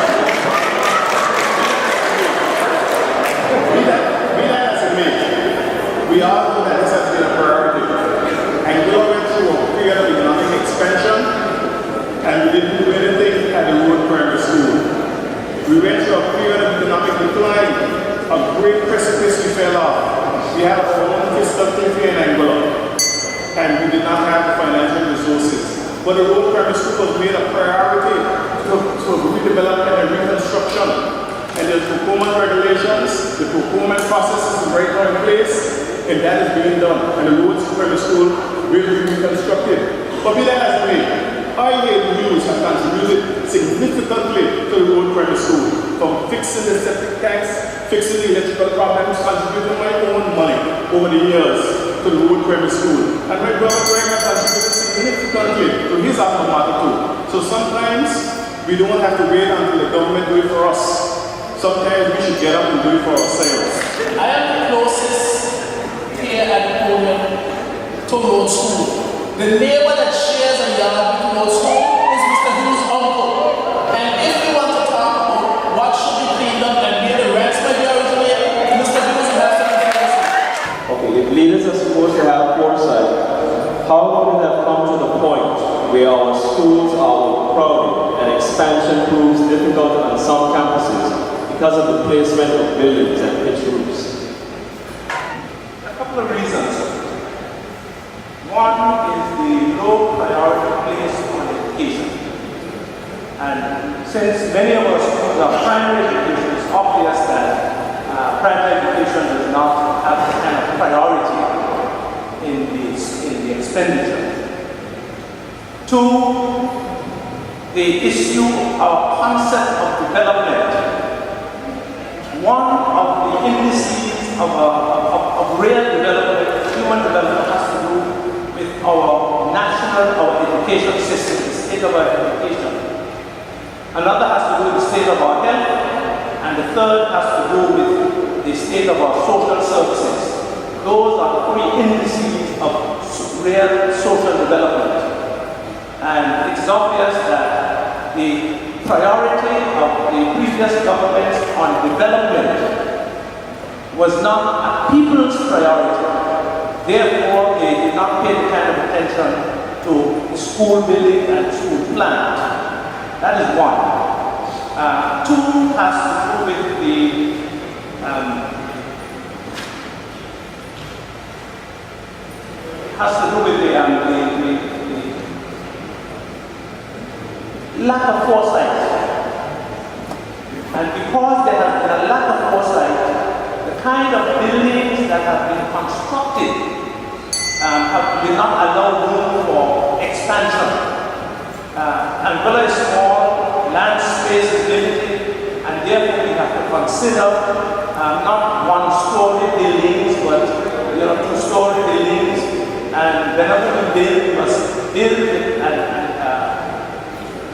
Be that as it may, we all know that this has been a priority. And we all went through a period of economic expansion, and we didn't do anything at the road primary school. We went through a period of economic decline, a great precipice we fell off. We had our own fiscal thinking in Angola, and we did not have the financial resources. But the road primary school was made a priority to redevelopment and reconstruction. And there's procurement regulations, the procurement process is right now in place, and that is being done. And the road primary school will be reconstructed. But be that as it may, IAD News have contributed significantly to the road primary school, from fixing the septic tanks, fixing the electrical problems, contributing my own money over the years to the road primary school. And my brother Greg has contributed significantly to his alma mater too. So sometimes we don't have to wait until the government do it for us. Sometimes we should get up and do it for ourselves. I am the closest here at the podium to road school. The neighbor that shares a yard with road school is Mr. Hughes' uncle. And if we want to talk about what should be cleaned up and where the rats might be originated, Mr. Hughes will have to answer. Okay, if leaders are supposed to have foresight, how could it have come to the point where our schools are overcrowded and expansion proves difficult on some campuses because of the placement of buildings and pitch roofs? A couple of reasons. One is the low priority placed on education. And since many of our schools are primary education, it's obvious that primary education does not have the kind of priority in the expenditure. Two, the issue of concept of development. One of the indices of real development, human development, has to do with our education system, the state of our education. Another has to do with the state of our health, and the third has to do with the state of our social services. Those are the 3 indices of real social development. And it's obvious that the priority of the previous government on development was not a people's priority. Therefore, they did not pay the kind of attention to school building and school plant. That is one. 2 has to do with the lack of foresight. And because there has been a lack of foresight, the kind of buildings that have been constructed did not allow room for expansion. Angola is small, land space is limited, and therefore we have to consider not one-story buildings, but 2-story buildings. And whenever we build, we must build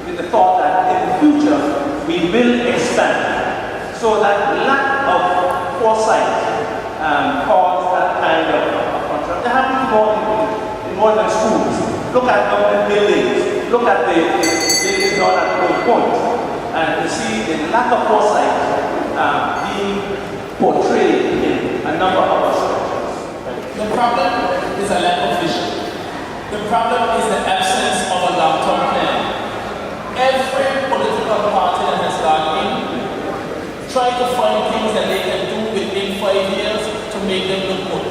with the thought that in the future we will expand. So that lack of foresight caused that kind of contrast. It happens in more than schools. Look at government buildings. Look at the buildings down at Gold Point. And you see the lack of foresight being portrayed in a number of our structures. The problem is a lack of vision. The problem is the absence of a long-term plan. Every political party that has gone in try to find things that they can do within 5 years to make them look good.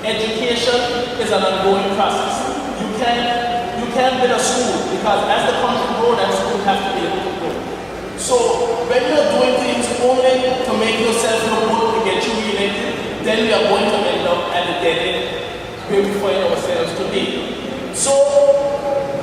Education is an ongoing process. You can't build a school because as the country grows, that school has to be able to grow. So when you're doing things only to make yourself look good to get you reelected, then we are going to end up at the dead end where we find ourselves today. So,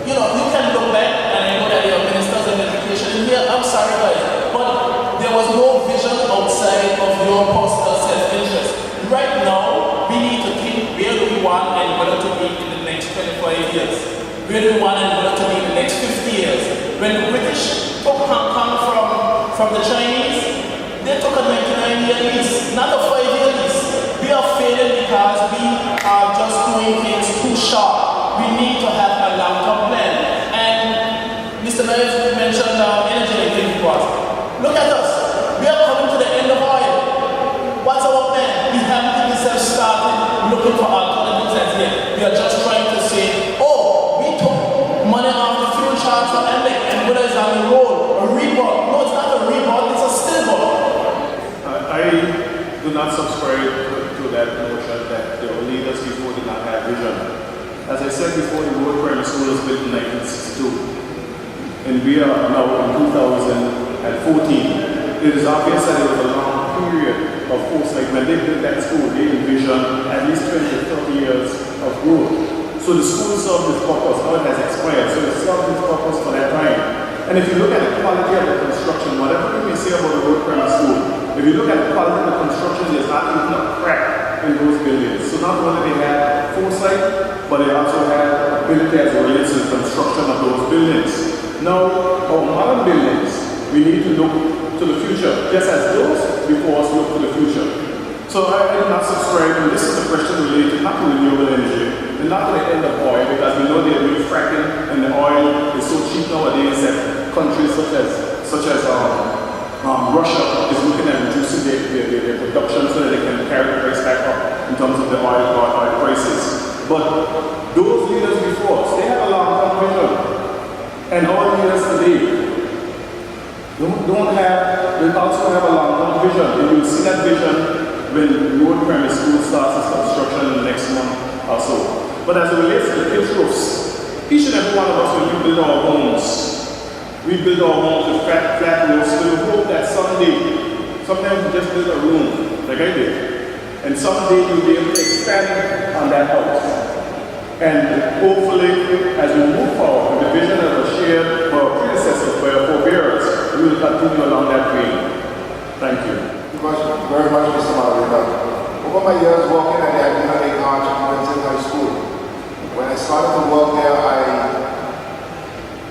you can look back, and I know that there are ministers of education in here, I'm sorry guys, but there was no vision outside of your personal self-interest. Right now, we need to think where do we want and whether to be in the next 25 years. Where do we want and whether to be in the next 50 years. When the British took Hong Kong from the Chinese, they took a 99-year lease, not a 5-year lease. We are failing because we are just doing things too short. We need to have a long-term plan. And Mr. Mayor mentioned energy and thinking was. Look at us. We are coming to the end of oil. What's our plan? We haven't even started looking for alternatives as yet. We are just trying to say, oh, we took money off the fuel charge for EMLIC and whether it's on the road, a rebot. No, it's not a rebot, it's a stillbot. I do not subscribe to that notion that there were leaders before did not have vision. As I said before, the Road Primary School was built in 1962, and we are now in 2014. It is obvious that there was a long period of foresight. When they built that school, they envisioned at least 20 to 30 years of growth. So the school served its purpose, now it has expired, so it served its purpose for that time. And if you look at the quality of the construction, whatever you may say about the Road Primary School, if you look at the quality of the construction, there's not even a crack in those buildings. So not only they had foresight, but they also had ability as it relates to the construction of those buildings. Now, our modern buildings, we need to look to the future, just as those before us look to the future. So I do not subscribe, and this is a question related not to renewable energy, and not to the end of oil, because we know they are doing fracking, and the oil is so cheap nowadays that countries such as Russia is looking at reducing their production so that they can carry the price back up in terms of the oil prices. But those leaders before us, they had a long-term vision. And our leaders today they also have a long-term vision. And you'll see that vision when Road Primary School starts its construction in the next month or so. But as it relates to the pitch roofs, each and every one of us, when we build our homes, we build our homes with flat roofs. We hope that someday, sometimes we just build a room, like I did, and someday you'll be able to expand on that house. And hopefully, as we move forward with the vision that was shared by our predecessors, by our forebears, we will continue along that way. Thank you. Thank you very much, Mr. Margarita. Over my years working at the Academic Arts High School, when I started to work there, I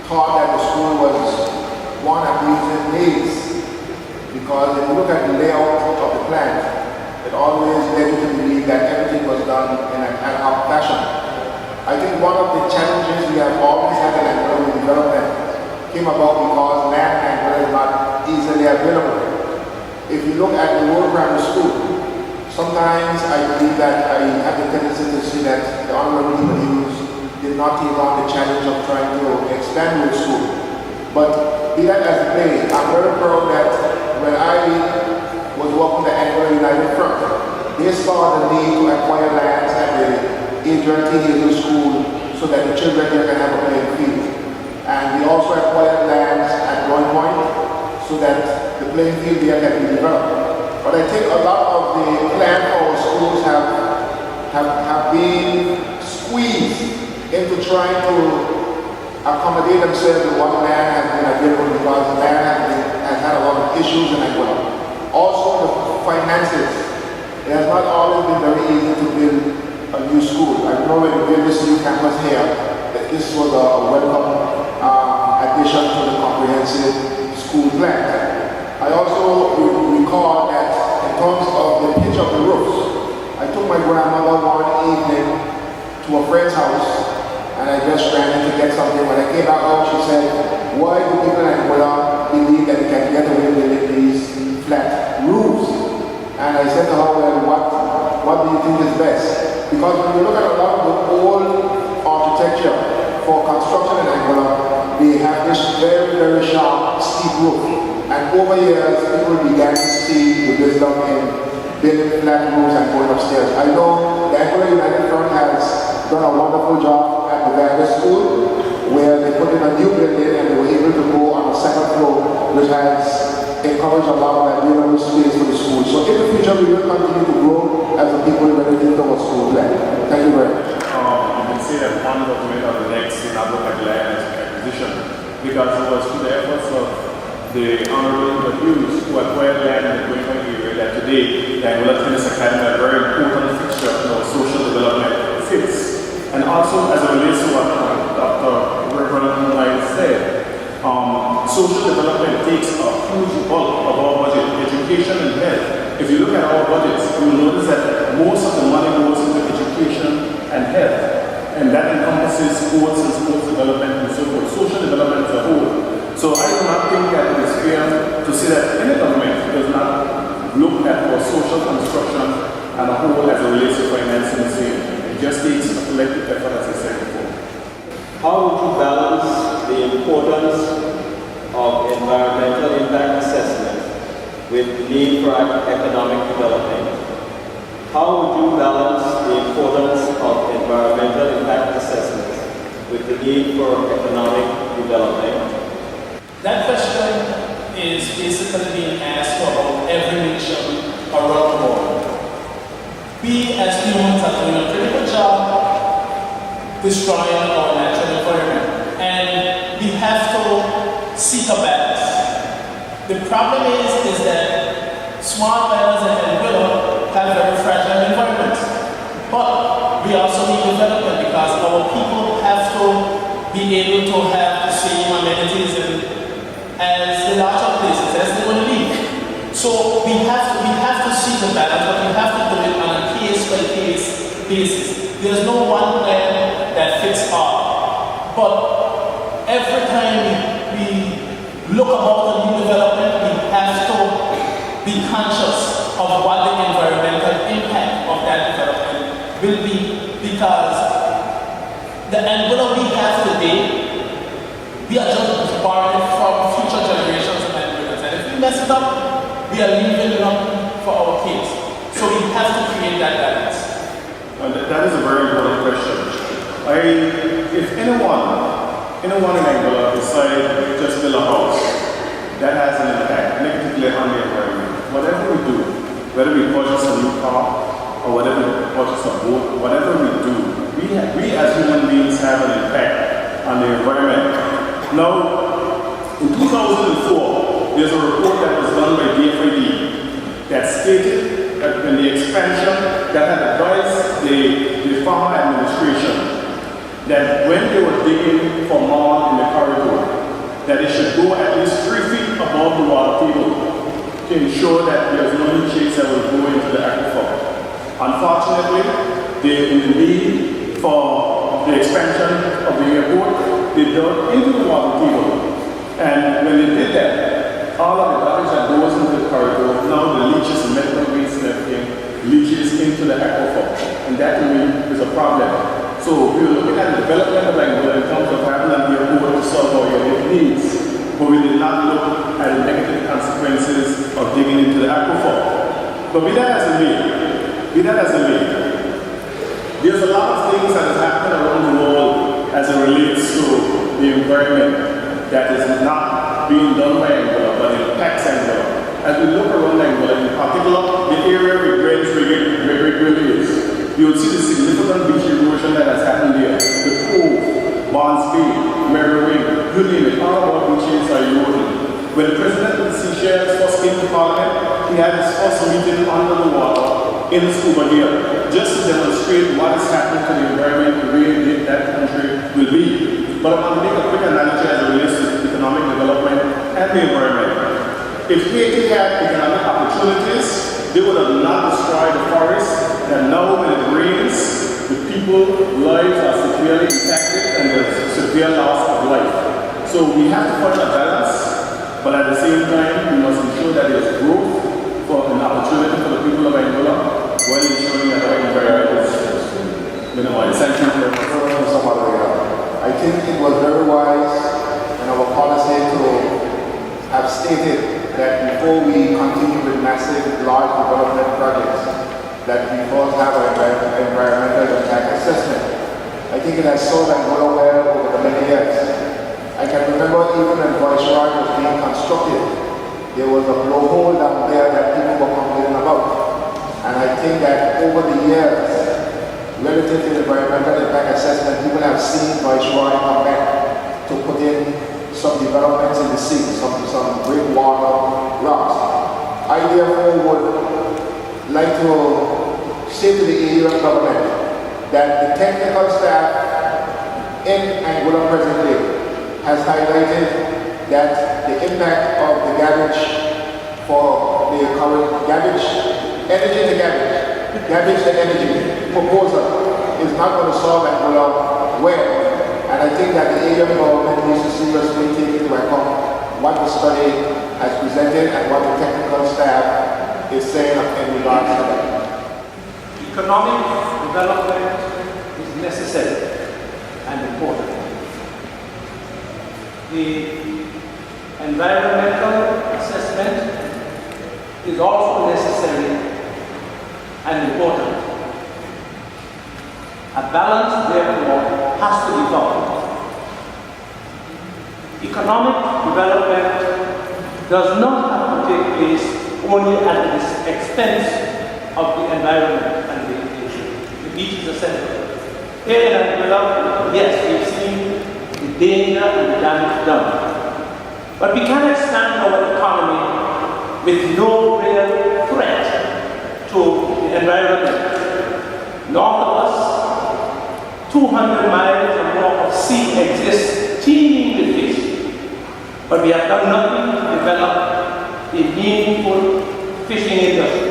thought that the school was one that needs, because if you look at the layout of the plant, it always led you to believe that everything was done in an ad hoc fashion. I think one of the challenges we have always had in Angola with development came about because land in Angola is not easily available. If you look at the Road Primary School, sometimes I believe that I have the tendency to see that the honorable people did not take on the challenge of trying to expand the school. But be that as it may, I'm very proud that when I was working the Angola United Front, they saw the need to acquire lands at the Adrian T. Hazel School so that the children there can have a playing field. And we also acquired lands at Groin Point so that the playing field there can be developed. But I think a lot of the plan for our schools have been squeezed into trying to accommodate themselves with what land has been available, because land has had a lot of issues in Angola. Also the finances. It has not always been very easy to build a new school. I know when we built this new campus here, that this was a welcome addition to the comprehensive school plan. I also recall that in terms of the pitch of the roofs, I took my grandmother one evening to a friend's house, and I just ran in to get something. When I came back home, she said, why do people in Angola believe that they can get away with these flat roofs? And I said to her, well, what do you think is best? Because when you look at a lot of the old architecture architecture for construction in Angola, they have this very, very sharp, steep roof. And over years, people began to see the wisdom in building flat roofs and going upstairs. I know the Angola United Front has done a wonderful job at the Vanda School, where they put in a new building and they were able to go on a second floor, which has encouraged a lot of available space for the school. So in the future, we will continue to grow as a people related to our school plan. Thank you very much. You can say that one government of the next in Abu Dhabi acquisition, because it was through the efforts of the honorable reviews who acquired land in the Greenpoint area that today the Angola Tennis Academy is a very important fixture in our social development fits. And also as it relates to what Dr. Reverend Knight said, social development takes a huge bulk of our budget, education and health. If you look at our budgets, you will notice that most of the money goes into education and health. And that encompasses sports and sports development and so forth, social development as a whole. So I do not think that it is fair to say that any government does not look at our social construction and a whole as it relates to financing the same. It just takes a collective effort, as I said before. How would you balance the importance of environmental impact assessment with the need for economic development? How would you balance the importance of environmental impact assessment with the need for economic development? That question is basically being asked about every nation around the world. We as humans are doing a pretty good job destroying our natural environment, and we have to seek a balance. The problem is that small islands like Anguilla have very fragile environments, but we also need development because our people have to be able to have the same amenities as the larger places as they want to live. So we have to see the balance, but we have to do it on a case-by-case basis. There's no one plan that fits all. But every time we look about a new development, we have to be conscious of what the environmental impact of that development will be, because the Angola we have today, we are just borrowing from future generations of Angolans. And if we mess it up, we are leaving nothing for our kids. So we have to create that balance. That is a very important question. If anyone in Angola decide just build a house, that has an impact negatively on the environment. Whatever we do, whether we purchase a new car or whether we purchase a boat, whatever we do, we as human beings have an impact on the environment. Now, in 2004, there's a report that was done by DFID that stated that when the expansion that had advised the farmer administration that when they were digging for more in the corridor, that it should go at least 3 feet above the water table to ensure that there's no leachate that will go into the aquifer. Unfortunately, in the need for the expansion of the airport, they dug into the water table. And when they did that, all of the garbage that goes into the corridor, now the leaches, the medical waste and everything, leaches into the aquifer. And that to me is a problem. So we were looking at the development of Angola in terms of having an airport to solve our unique needs, but we did not look at the negative consequences of digging into the aquifer. But be that as it may, there's a lot of things that has happened around the world as it relates to the environment that is not being done by Angola, but it impacts Angola. As we look around Angola, in particular, the area where Grand really is, you will see the significant beach erosion that has happened here. The Cove, Barnes Bay, Merriwing, you name it, all of our beaches are eroding. When the President of the Seychelles first came to Parliament, he had his first meeting under the water in Scuba here, just to demonstrate what is happening to the environment, the way that country will be. But I want to make a quick analogy as it relates to economic development and the environment. If Haiti had economic opportunities, they would have not destroyed the forest, that now when it rains, the people's lives are severely impacted and there's severe loss of life. So we have to find a balance, but at the same time, we must ensure that there's growth for an opportunity for the people of Angola, while ensuring that our environment is minimized. Thank you very much. I think it was very wise in our policy to have stated that before we continue with massive, large development projects, that we first have an environmental impact assessment. I think it has served Angola well over the many years. I can remember even when Viceroy was being constructed, there was a blowhole down there that people were complaining about. And I think that over the years, relative to the environmental impact assessment, people have seen Viceroy come back to put in some developments in the sea, some great water rocks. I therefore would like to say to the AUM government that the technical staff in Angola presently has highlighted that the impact of the garbage for the current garbage to energy proposal is not going to solve Angola well. And I think that the AUM government needs to seriously take into account what the study has presented and what the technical staff is saying in regards to that. Economic development is necessary and important. The environmental assessment is also necessary and important. A balance, therefore, has to be found. Economic development does not have to take place only at the expense of the environment and the beaches, etc. Here in Angola, yes, we've seen the danger and the damage done. But we cannot expand our economy with no real threat to the environment. North of us, 200 miles or more of sea exists, teeming with fish. But we have done nothing to develop a meaningful fishing industry.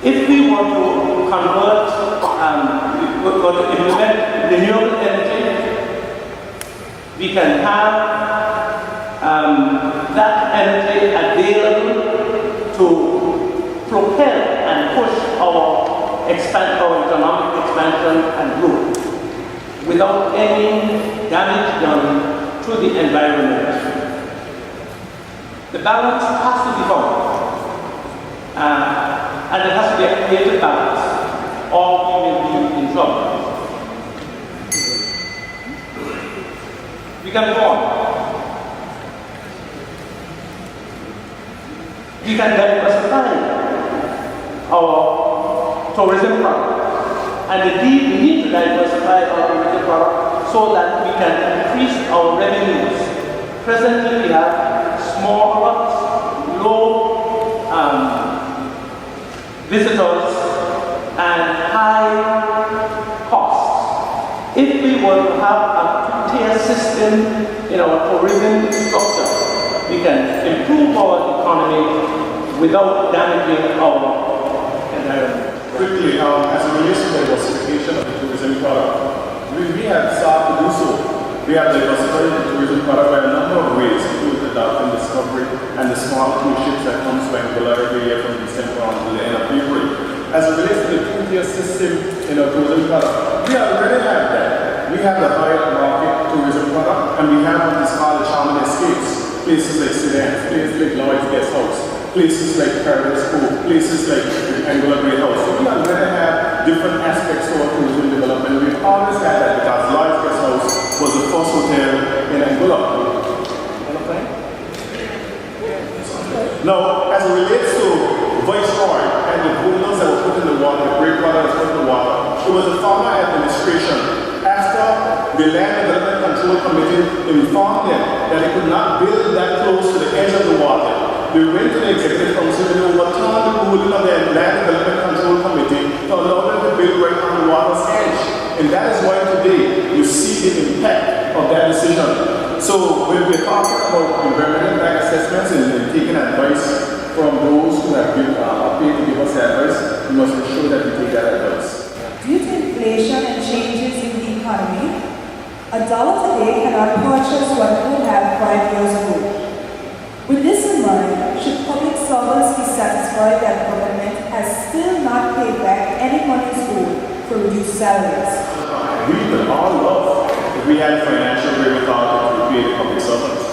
If we want to convert, we want to implement renewable energy, we can have that energy available to propel and push our economic expansion and growth without any damage done to the environment. The balance has to be found, and it has to be a creative balance, or we will be in trouble. We can go on. We can diversify our tourism product. And indeed, we need to diversify our tourism product so that we can increase our revenues. Presently, we have small products, low visitors, and high costs. If we were to have a two-tier system in our tourism structure, we can improve our economy without damaging our environment. Quickly, as it relates to diversification of the tourism product, we have started to do so. We have diversified the tourism product by a number of ways, including the dolphin discovery and the small cruise ships that comes to Angola every year from December until the end of February. As it relates to the two-tier system in our tourism product, we already have that. We have the higher market tourism product, and we have what is called the charming escapes, places like Sudan, places like Lloyd's Guest House, places like Paradise Cove, places like Angola Great House. So we already have different aspects to our tourism development. We've always had that because Lloyd's Guest House was the first hotel in Angola. Now, as it relates to Viceroy and the boulders that were put in the water, the breakwater that was put in the water, it was the former administration. After the Land Development Control Committee informed them that they could not build that close to the edge of the water, they went to the Executive Council and overturned the ruling of the Land Development Control Committee to allow them to build right on the water's edge. And that is why today you see the impact of that decision. So when we're talking about environmental impact assessments and taking advice from those who have been paid to give us advice, we must ensure that we take that advice. Due to inflation and changes in the economy, $1 today cannot purchase what it would have 5 years ago. With this in mind, should public servants be satisfied that government has still not paid back any money owed for reduced salaries? we would all love if we had financial wherewithal to pay the public servants.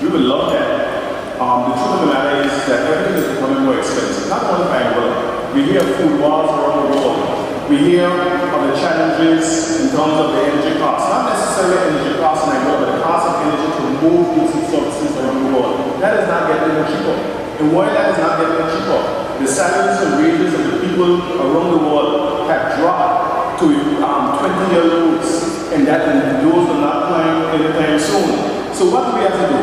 We would love that. The truth of the matter is that everything is becoming more expensive, not only by Angola. We hear food wars around the world. We hear of the challenges in terms of the energy costs, not necessarily energy costs in Angola, but the cost of energy to move goods and services around the world. That is not getting any cheaper. And why that is not getting any cheaper? The salaries and wages of the people around the world have dropped to 20-year lows, and those will not climb anytime soon. So what do we have to do?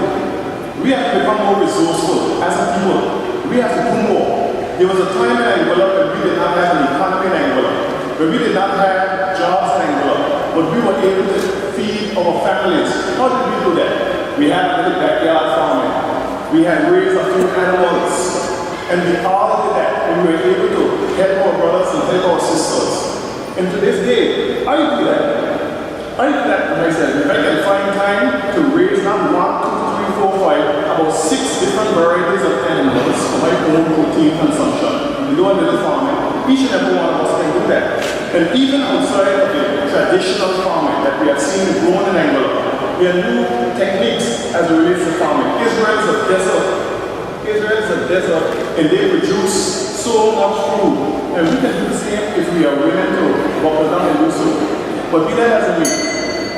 We have to become more resourceful as a people. We have to do more. There was a time in Angola when we did not have an economy in Angola, when we did not have jobs in Angola, but we were able to feed our families. How did we do that? We had a little backyard farming. We had raised a few animals. And we all did that. And we were able to help our brothers and help our sisters. And to this day, I do that. I do that myself. If I can find time to raise not 1, 2, 3, 4, 5, about 6 different varieties of animals for my own protein consumption. We do a little farming. Each and every one of us can do that. And even outside of the traditional farming that we have seen grown in Angola, there are new techniques as it relates to farming. Israel is a desert, and they produce so much food. And we can do the same if we are willing to walk down and do so. But be that as it may,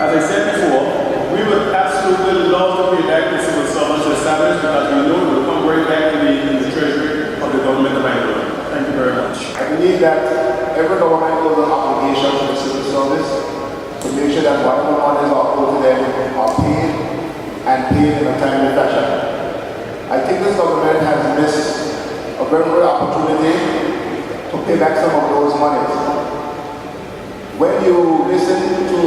as I said before, we would absolutely love to pay back the civil servants established because we know it will come right back in the treasury of the government of Angola. Thank you very much. I believe that every government owes an obligation to the civil service to make sure that whatever monies are owed to them are paid and paid in a timely fashion. I think this government has missed a very good opportunity to pay back some of those monies. When you listen to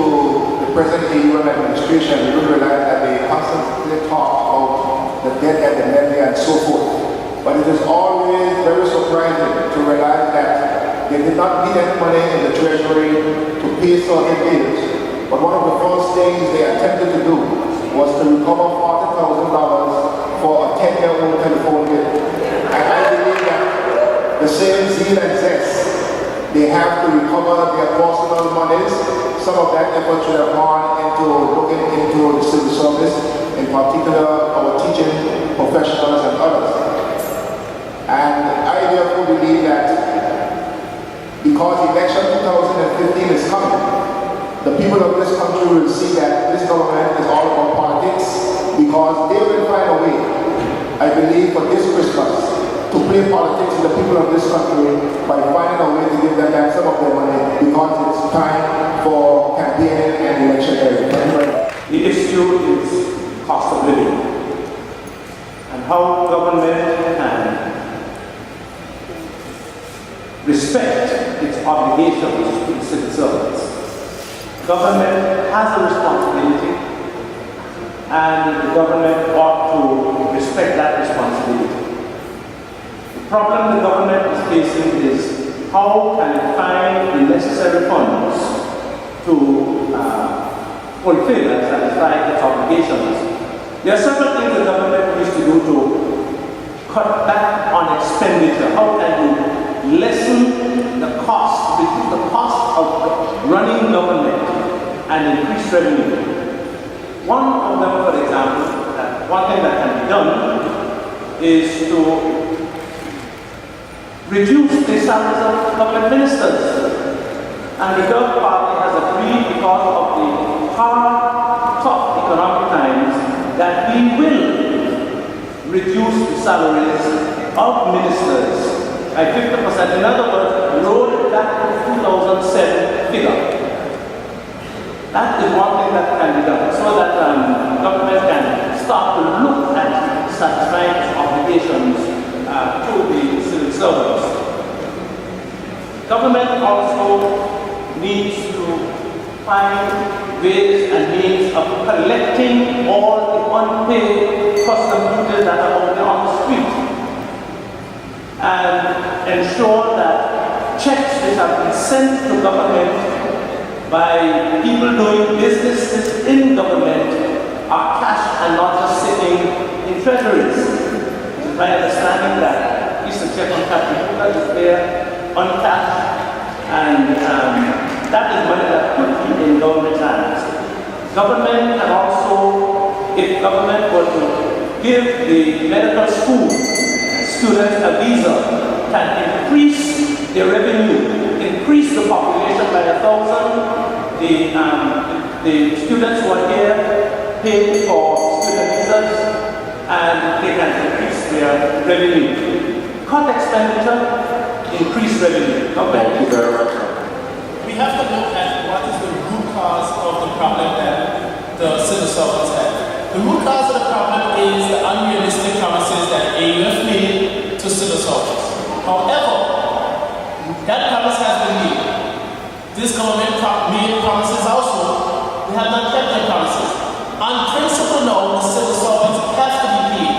the present AUM administration, you will realize that they constantly talk about the debt and the levy and so forth. But it is always very surprising to realize that they did not need any money in the treasury to pay certain bills. But one of the first things they attempted to do was to recover $40,000 for a 10-year-old telephone bill. And I believe that the same zeal and zest they have to recover their personal monies. Some of that effort should have gone into looking into the civil service, in particular our teaching professionals and others. And I therefore believe that because election 2015 is coming, the people of this country will see that this government is all about politics, because they will find a way, I believe, for this Christmas to play politics with the people of this country by finding a way to give them back some of their money, because it's time for campaigning and electioneering. The issue is cost of living and how government can respect its obligations to the civil servants. Government has a responsibility, and the government ought to respect that responsibility. The problem the government is facing is how can it find the necessary funds to fulfill and satisfy its obligations. There are several things the government needs to do to cut back on expenditure. How can you lessen the cost, reduce the cost of running government and increase revenue? One of them, for example, one thing that can be done is to reduce the salaries of government ministers. And the third party has agreed, because of the hard, tough economic times, that we will reduce the salaries of ministers by 50%. In other words, roll it back to 2007 figure. That is one thing that can be done, so that government can start to look at satisfying its obligations to the civil servants. Government also needs to find ways and means of collecting all the unpaid custom duties that are out there on the street, and ensure that checks which have been sent to government by people doing businesses in government are cash and not just sitting in treasuries. My understanding that Eastern Check on Capital is there uncashed, and That is money that could be in government hands. Government can also, if government were to give the medical school students a visa, can increase their revenue, increase the population by 1,000. The students who are here pay for student visas, and they can increase their revenue. Cut expenditure, increase revenue. Thank you very much. We have to look at what is the root cause of the problem that the civil servants have. The root cause of the problem is the unrealistic promises that AUF made to civil servants. However, that promise has been made. This government made promises also. They have not kept their promises. On principle now, the civil servants have to be paid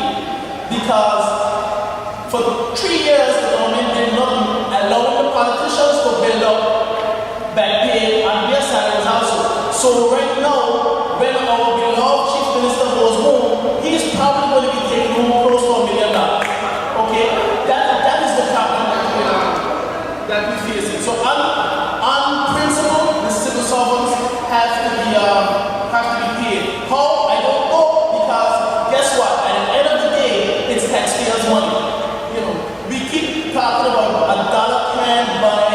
because for 3 years the government did not allow the politicians to build up back pay on their salaries also. So right now, when our beloved chief minister goes home, he is probably going to be taking home close to $1 million. Okay, that is the problem that we face. So on principle, the civil servants have to be paid. How? I don't know, because guess what? At the end of the day, it's taxpayers' money. You know, we keep talking about $1 can't buy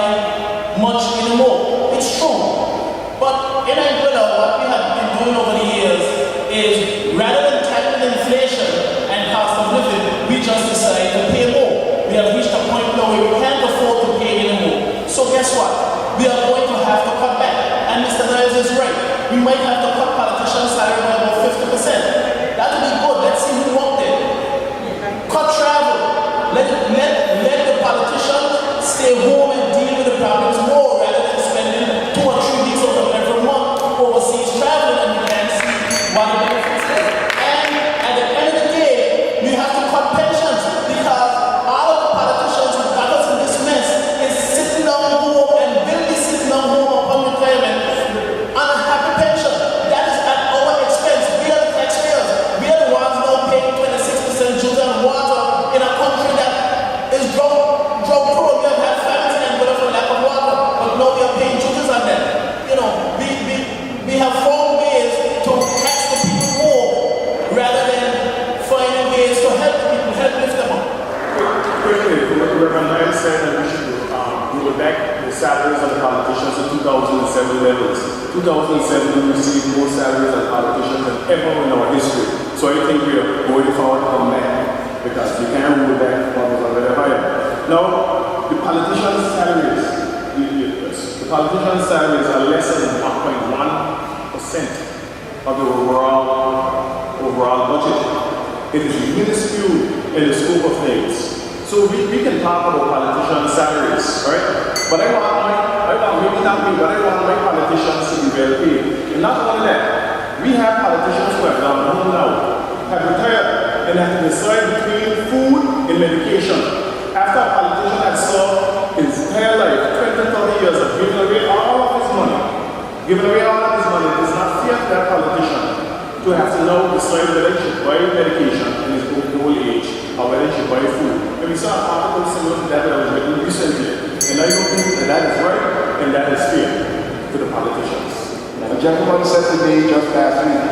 much anymore. It's true. But in Anguilla, what we have been doing over the years is, rather than tackling inflation and cost of living, we just decide to pay more. We have reached a point now where we can't afford to pay anymore. So guess what? We are going to have to cut back. And Mr. Niles is right. We might have to cut politicians' salary by about 50%. That would be good. Let's see who walked in. Cut travel. Let the politicians stay home and deal with the problems more, rather than spending 2 or 3 weeks out of every month overseas traveling and you can't see what the benefits is. And at the end of the day, we have to cut pensions, because all of the politicians who got us in this mess is sitting down home and will be sitting down home upon retirement on a happy pension. That is at our expense. We are the taxpayers. We are the ones now paying 26% duty on water in a country that is drought prone. We have had famines and Angola for lack of water, but now we are paying duties on them. You know, we have found ways to tax the people more, rather than finding ways to help the people, help lift them up. Quickly, Reverend Niles said that we should roll back the salaries of the politicians to 2007 levels. 2007 we received more salaries as politicians than ever in our history. So I think we are going forward from that, because you can't roll back what was already higher. Now, the politicians' salaries, the politicians' salaries are less than 1.1% of the overall budget. It is minuscule in the scope of things. So we can talk about politicians' salaries, right? But I want my politicians to be well paid. And not only that, we have politicians who have gone home now, have retired, and have to decide between food and medication. After a politician has served his entire life, 20, 30 years of giving away all of his money, it is not fair to that politician to have to now decide whether he should buy medication in his old age, or whether he should buy food. And we saw an article similar to that was written recently, and I don't think that is right and that is fair to the politicians. A gentleman said to me just last week,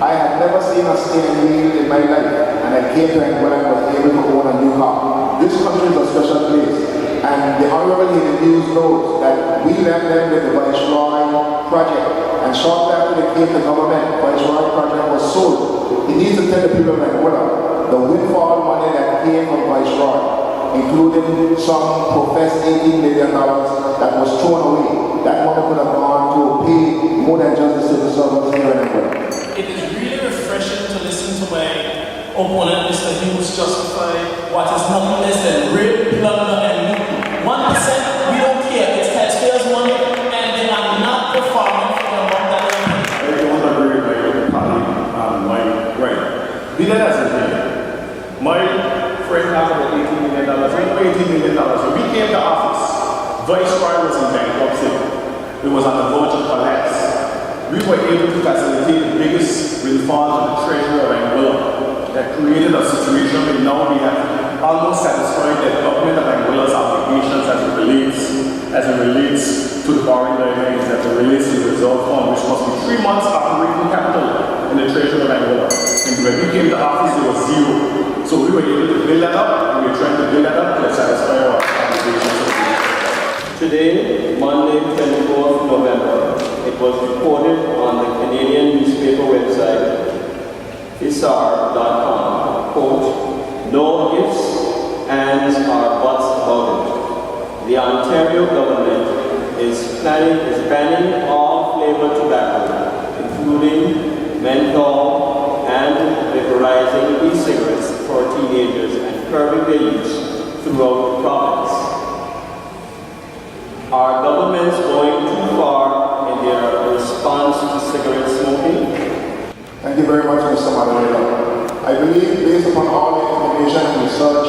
I had never seen a steering wheel in my life, and I came to Angola and was able to own a new car. This country is a special place, and the Honorable News knows that we left them with the Viceroy project, and shortly after they came to government, Viceroy project was sold. He needs to tell the people of Angola the windfall money that came from Viceroy, including some professed $18 million that was thrown away. That money could have gone to pay more than just the civil servants here in Angola. It is really refreshing to listen to my opponent, Mr. Hughes, justify what is nothing less than rape, plunder, and loot. 1%, we don't care. It's taxpayers' money, and they are not performing for the amount that they pay. I don't agree with my colleague, right. Be that as it may, my friend talked about $18 million. $18 million. When we came to office, Viceroy was in bankruptcy. It was on the verge of collapse. We were able to facilitate the biggest windfall to the treasury of Angola that created a situation where now we have almost satisfied that government of Angola's obligations as it relates to the borrowing guidelines, as it relates to the reserve fund, which must be 3 months operating capital in the treasury of Angola. And when we came to office, there was zero. So we were able to build that up, and we're trying to build that up to satisfy our obligations. Today, Monday, 24th November, it was reported on the Canadian newspaper website, hisar.com, quote, "No ifs, ands, or buts about it. The Ontario government is banning all flavored tobacco, including menthol and vaporizing e-cigarettes for teenagers and curbing their use throughout the province. Are governments going too far in their response to cigarette smoking?" Thank you very much, Mr. Moderator. I believe, based upon all the information and research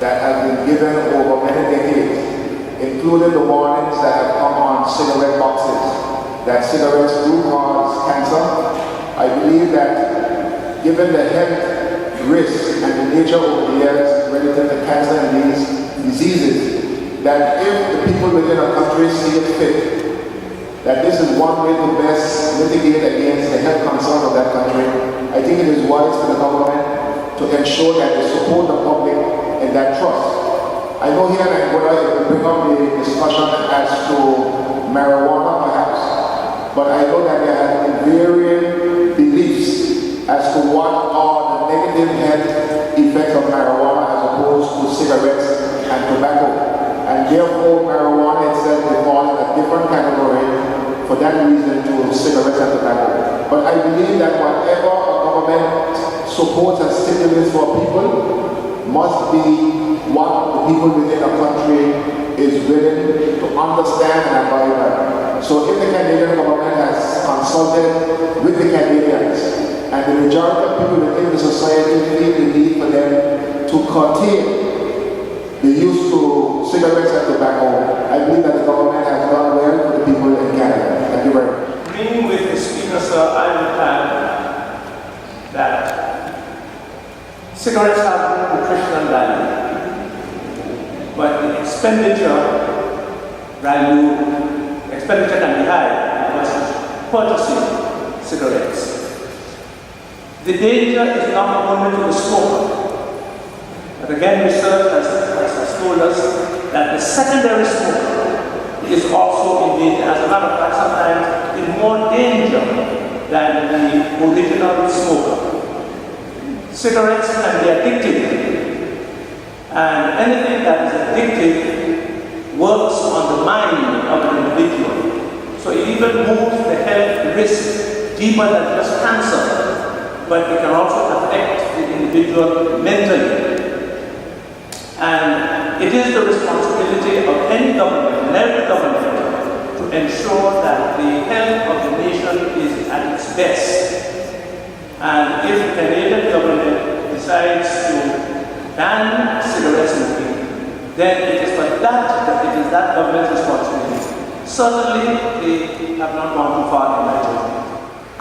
that has been given over many decades, including the warnings that have come on cigarette boxes, that cigarettes do cause cancer, I believe that given the health risks and the nature over the years related to cancer and these diseases, that if the people within a country see it fit, that this is one way to best mitigate against the health concern of that country, I think it is wise for the government to ensure that they support the public in that trust. I know here in Angola it will bring up the discussion as to marijuana perhaps, but I know that there have been varying beliefs as to what are the negative health effects of marijuana as opposed to cigarettes and tobacco. And therefore, marijuana itself will fall in a different category for that reason to cigarettes and tobacco. But I believe that whatever a government supports and stimulates for people must be what the people within a country is willing to understand and abide by. So if the Canadian government has consulted with the Canadians and the majority of people within the society feel the need for them to curtail the use to cigarettes and tobacco, I believe that the government has done well for the people in Canada. Thank you very much. Agreeing with the Speaker, sir, I would add that cigarettes have nutritional value, but the expenditure can be high versus purchasing cigarettes. The danger is not only to the smoker, but again, research has told us that the secondary smoker is also in danger. As a matter of fact, sometimes in more danger than the original smoker. Cigarettes can be addictive, and anything that is addictive works on the mind of an individual. So it even moves the health risk deeper than just cancer, but it can also affect the individual mentally. And it is the responsibility of any government, and every government, to ensure that the health of the nation is at its best. And if the Canadian government decides to ban cigarette smoking, then it is that government's responsibility. Certainly, they have not gone too far in my judgment.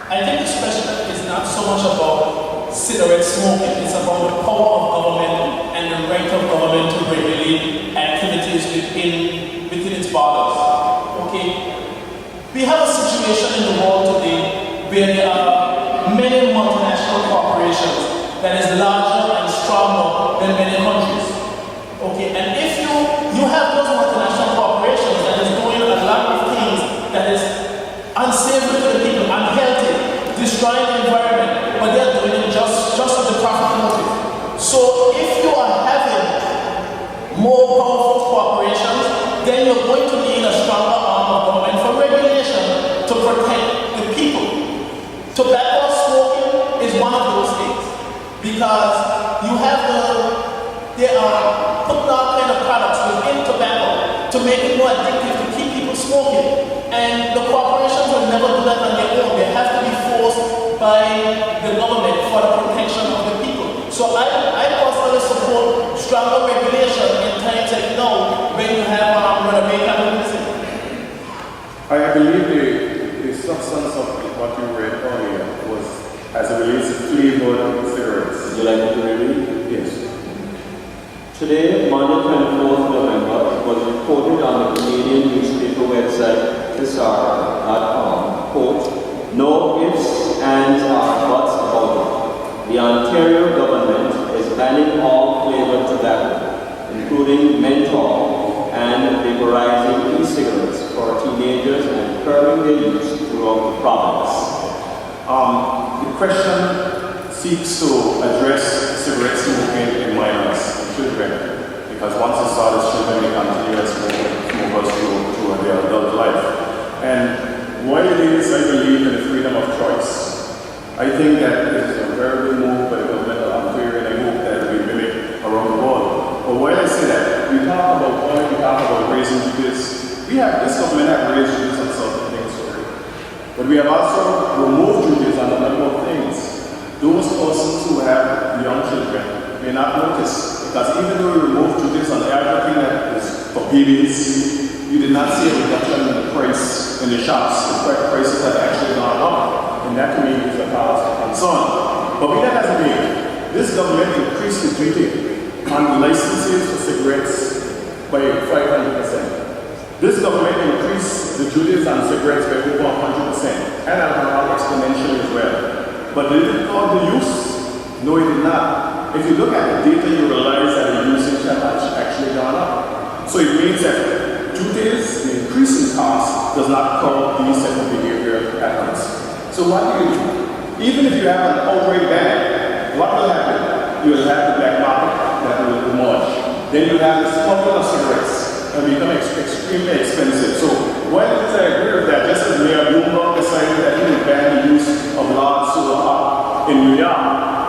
I think this question is not so much about cigarette smoking, it's about the power of government and the right of government to regulate activities within its borders. Okay? We have a situation in the world today where there are many multinational corporations that is larger and stronger than many countries. Okay? And if you have those multinational corporations that is doing a lot of things that is unsavory to the people, unhealthy, destroying the environment, but they're doing it just with the profit motive. So if you are having more powerful corporations, then you're going to need a stronger arm of government for regulation to protect the people. Tobacco smoking is one of those things, because they are putting all kind of products within tobacco to make it more addictive, to keep people smoking. And the corporations will never do that on their own. They have to be forced by the government for the protection of the people. So I personally support stronger regulation in times like now when you have capitalism. I believe the substance of what you read earlier was as it relates to flavored cigarettes. Would you like me to read it? Yes. Today, Monday, 24th November, was reported on the Canadian newspaper website, thisara.com, quote, "No ifs, ands, or buts about it. The Ontario government is banning all flavored tobacco, including menthol and vaporizing e-cigarettes for teenagers and curbing their use throughout the province." The question seeks to address cigarette smoking in minors and children, because once it starts, children may continue as smokers through their adult life. And while it is, I believe in the freedom of choice, I think that it is a very good move by the government of Ontario, and I hope that we mimic around the world. But while I say that, we talk about raising duties. This government has raised duties on certain things already. But we have also removed duties on a number of things. Those persons who have young children may not notice, because even though we remove duties on everything that is for babies, you did not see a reduction in the price in the shops. The prices have actually gone up, and that to me is a cause of concern. But be that as it may, this government increased the duty on the licenses for cigarettes by 500%. This government increased the duties on cigarettes by over 100%, and alcohol exponentially as well. But did it cause the use? No, it did not. If you look at the data, you realize that the usage has actually gone up. So it means that duties, the increase in cost, does not curb these type of behavioral patterns. So what do you do? Even if you have an outright ban, what will happen? You will have the black market that will emerge. Then you have the smuggling of cigarettes and become extremely expensive. So while I agree with that, just as Mayor Bloomberg decided that he would ban the use of large solar power in New York,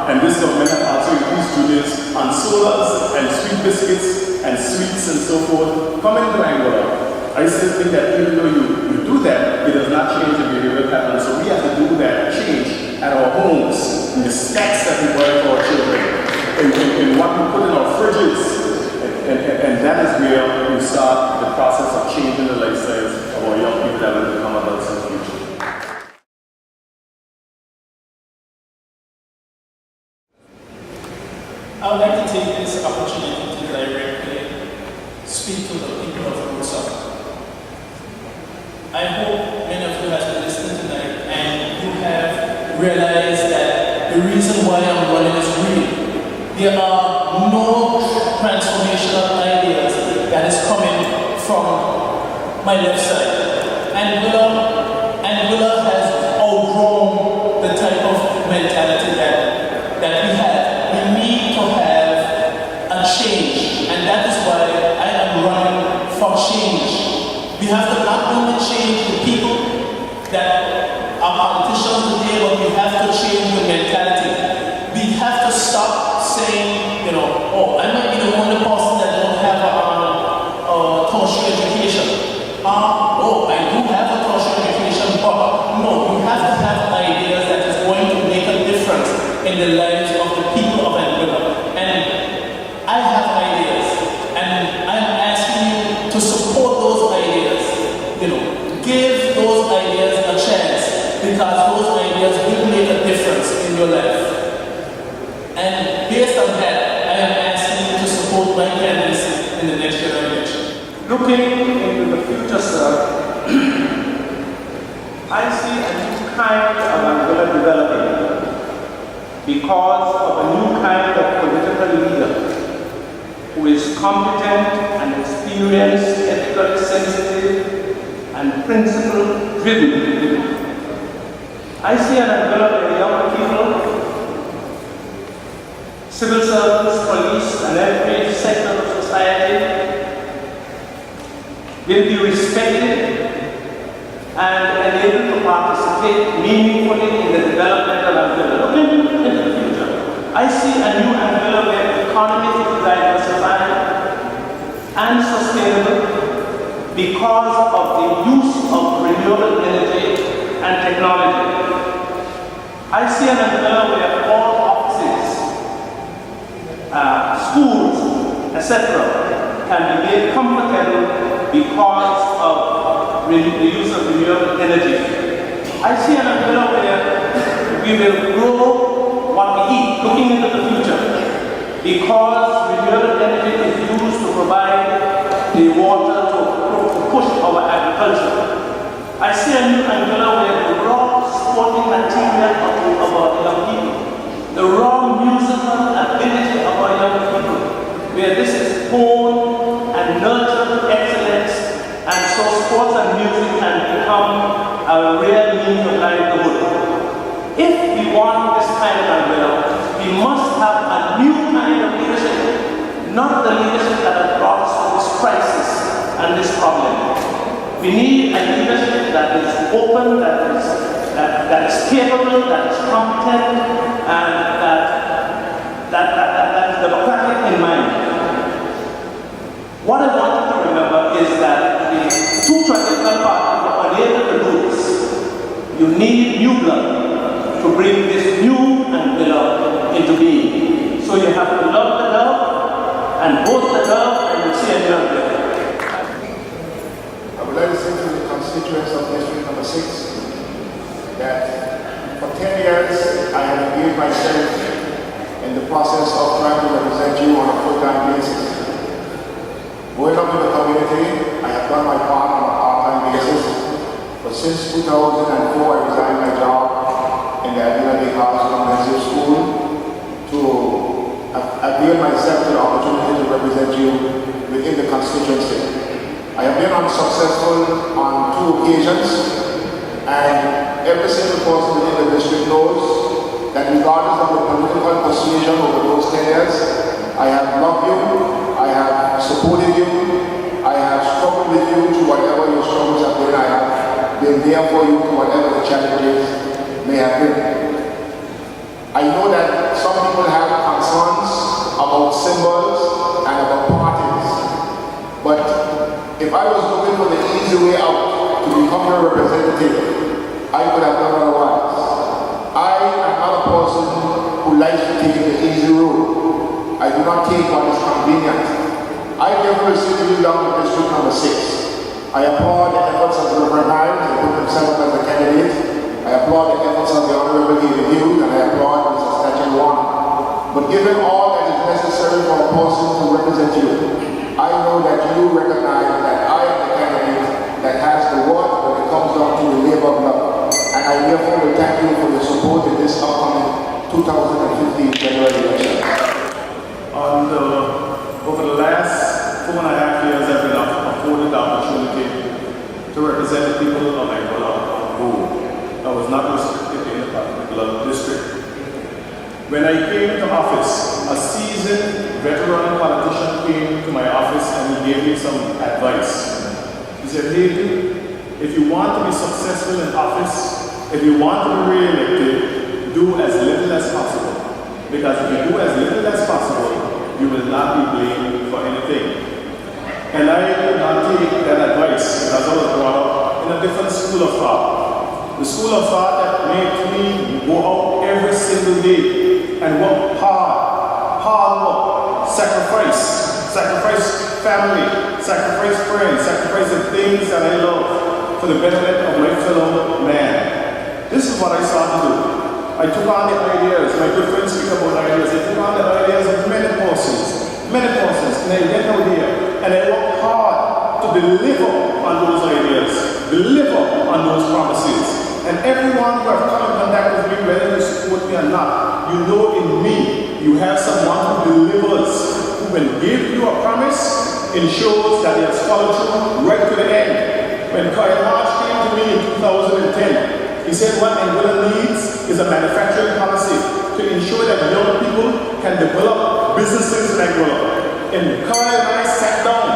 and this government has also increased duties on solars and sweet biscuits and sweets and so forth coming to Angola. I still think that even though you do that, it does not change the behavioral pattern. So we have to do that change at our homes, in the snacks that we buy for our children, in what we put in our fridges. And that is where we start the process of changing the lifestyles of our young people that will become adults in the future. I would like to take this opportunity to directly speak to the people of Rosa. I hope many of you have been listening tonight and you have realized that the reason why I'm running is real. There are no transformational ideas that is coming from my left side. And Willa has outgrown the type of mentality that we have. We need to have a change, and that is why I am running for change. We have to not only change the people that are politicians today, but we have to change the mentality. We have to stop saying, oh, I might be the only person that don't have a tertiary education. Oh, I do have a tertiary education, but no, you have to have ideas that is going to make a difference in the lives of the people of Angola. And I have ideas, and I'm asking you to support those ideas. Give those ideas a chance, because those ideas will make a difference in your life. And based on that, I am asking you to support my candidacy in the next general election. Looking into the future, sir, I see a new kind of Angola developing because of a new kind of political leader who is competent and experienced, ethically sensitive, and principle-driven. I see an Angola where young people, civil servants, police, and every sector of society will be respected and able to participate meaningfully in the development of Angola. Looking into the future, I see a new Angola where the economy is diversified and sustainable because of the use of renewable energy and technology. I see an Angola where all offices, schools, etc., can be made comfortable because of the use of renewable energy. I see an Angola where we will grow what we eat, looking into the future. because renewable energy is used to provide the water to push our agriculture. I see a new Angola where the raw sporting material of our young people, the raw musical ability of our young people, where this is honed and nurtured to excellence, and so sports and music can become a real means of livelihood. If we want this kind of Angola, we must have a new kind of leadership, not the leadership that has brought us to this crisis and this problem. We need a leadership that is open, that is capable, that is competent, and that is democratic in mind. What I want you to remember is that the two traditional parties were unable to do this. You need new blood to bring this new Angola into being. So you have to love the dove and vote the dove, and you'll see a new Angola. I would like to say to the constituents of District Number 6 that for 10 years I have engaged myself in the process of trying to represent you on a full-time basis. Going up to the community, I have done my part on a part-time basis, but since 2004 I resigned my job in the Adina Lake House Comprehensive School to avail myself to the opportunity to represent you within the constituency. I have been unsuccessful on 2 occasions, and every single person within the district knows that regardless of the political persuasion over those 10 years, I have loved you, I have supported you, I have struggled with you to whatever your struggles have been. I have been there for you to whatever the challenges may have been. I know that some people have concerns about symbols and about parties, but if I was looking for the easy way out to become your representative, I could have done otherwise. I am not a person who likes to take the easy road. I do not take what is convenient. I never received you down to District Number 6. I applaud the efforts of the Reverend Himes to put himself as a candidate. I applaud the efforts of the Honorable David Hughes, and I applaud Mr. Statue One. But given all that is necessary for a person to represent you, I know that you recognize that I am the candidate that has the word when it comes down to the labor bloc. And I therefore will thank you for your support in this upcoming 2015 general election. Over the last 4.5 years, I've been afforded the opportunity to represent the people of Angola who I was not restricted in a particular district. When I came to office, a seasoned veteran politician came to my office and he gave me some advice. He said, "Hey, if you want to be successful in office, if you want to be re-elected, do as little as possible. Because if you do as little as possible, you will not be blamed for anything." And I did not take that advice because I was brought up in a different school of thought. The school of thought that made me go out every single day and work hard work, sacrifice family, sacrifice friends, sacrifice the things that I love for the betterment of my fellow man. This is what I started to do. I took on the ideas, my good friends speak about ideas, I took on the ideas of many persons, and I went out there and I worked hard to deliver on those ideas, deliver on those promises. And everyone who have come in contact with me, whether you support me or not, you know in me, you have someone who delivers, who will give you a promise, ensures that he has followed through right to the end. When Kyle March came to me in 2010, he said what Angola needs is a manufacturing policy to ensure that young people can develop businesses in Angola. And Kyle and I sat down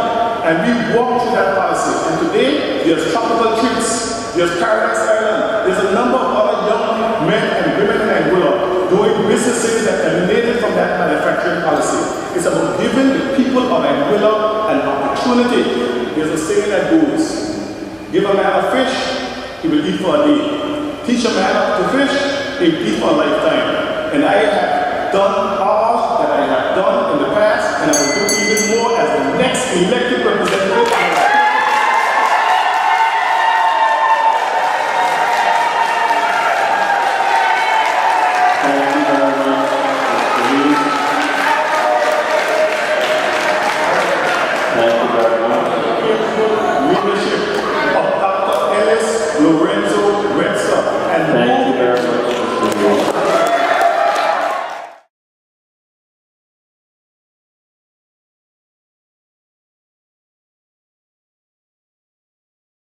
and we walked through that policy. And today, there's tropical treats, there's Paradise Island, there's a number of other young men and women in Angola doing businesses that emanated from that manufacturing policy. It's about giving the people of Angola an opportunity. There's a saying that goes, give a man a fish, he will eat for a day. Teach a man to fish, he will eat for a lifetime. And I have done all that I have done in the past, and I will do even more as the next elected representative.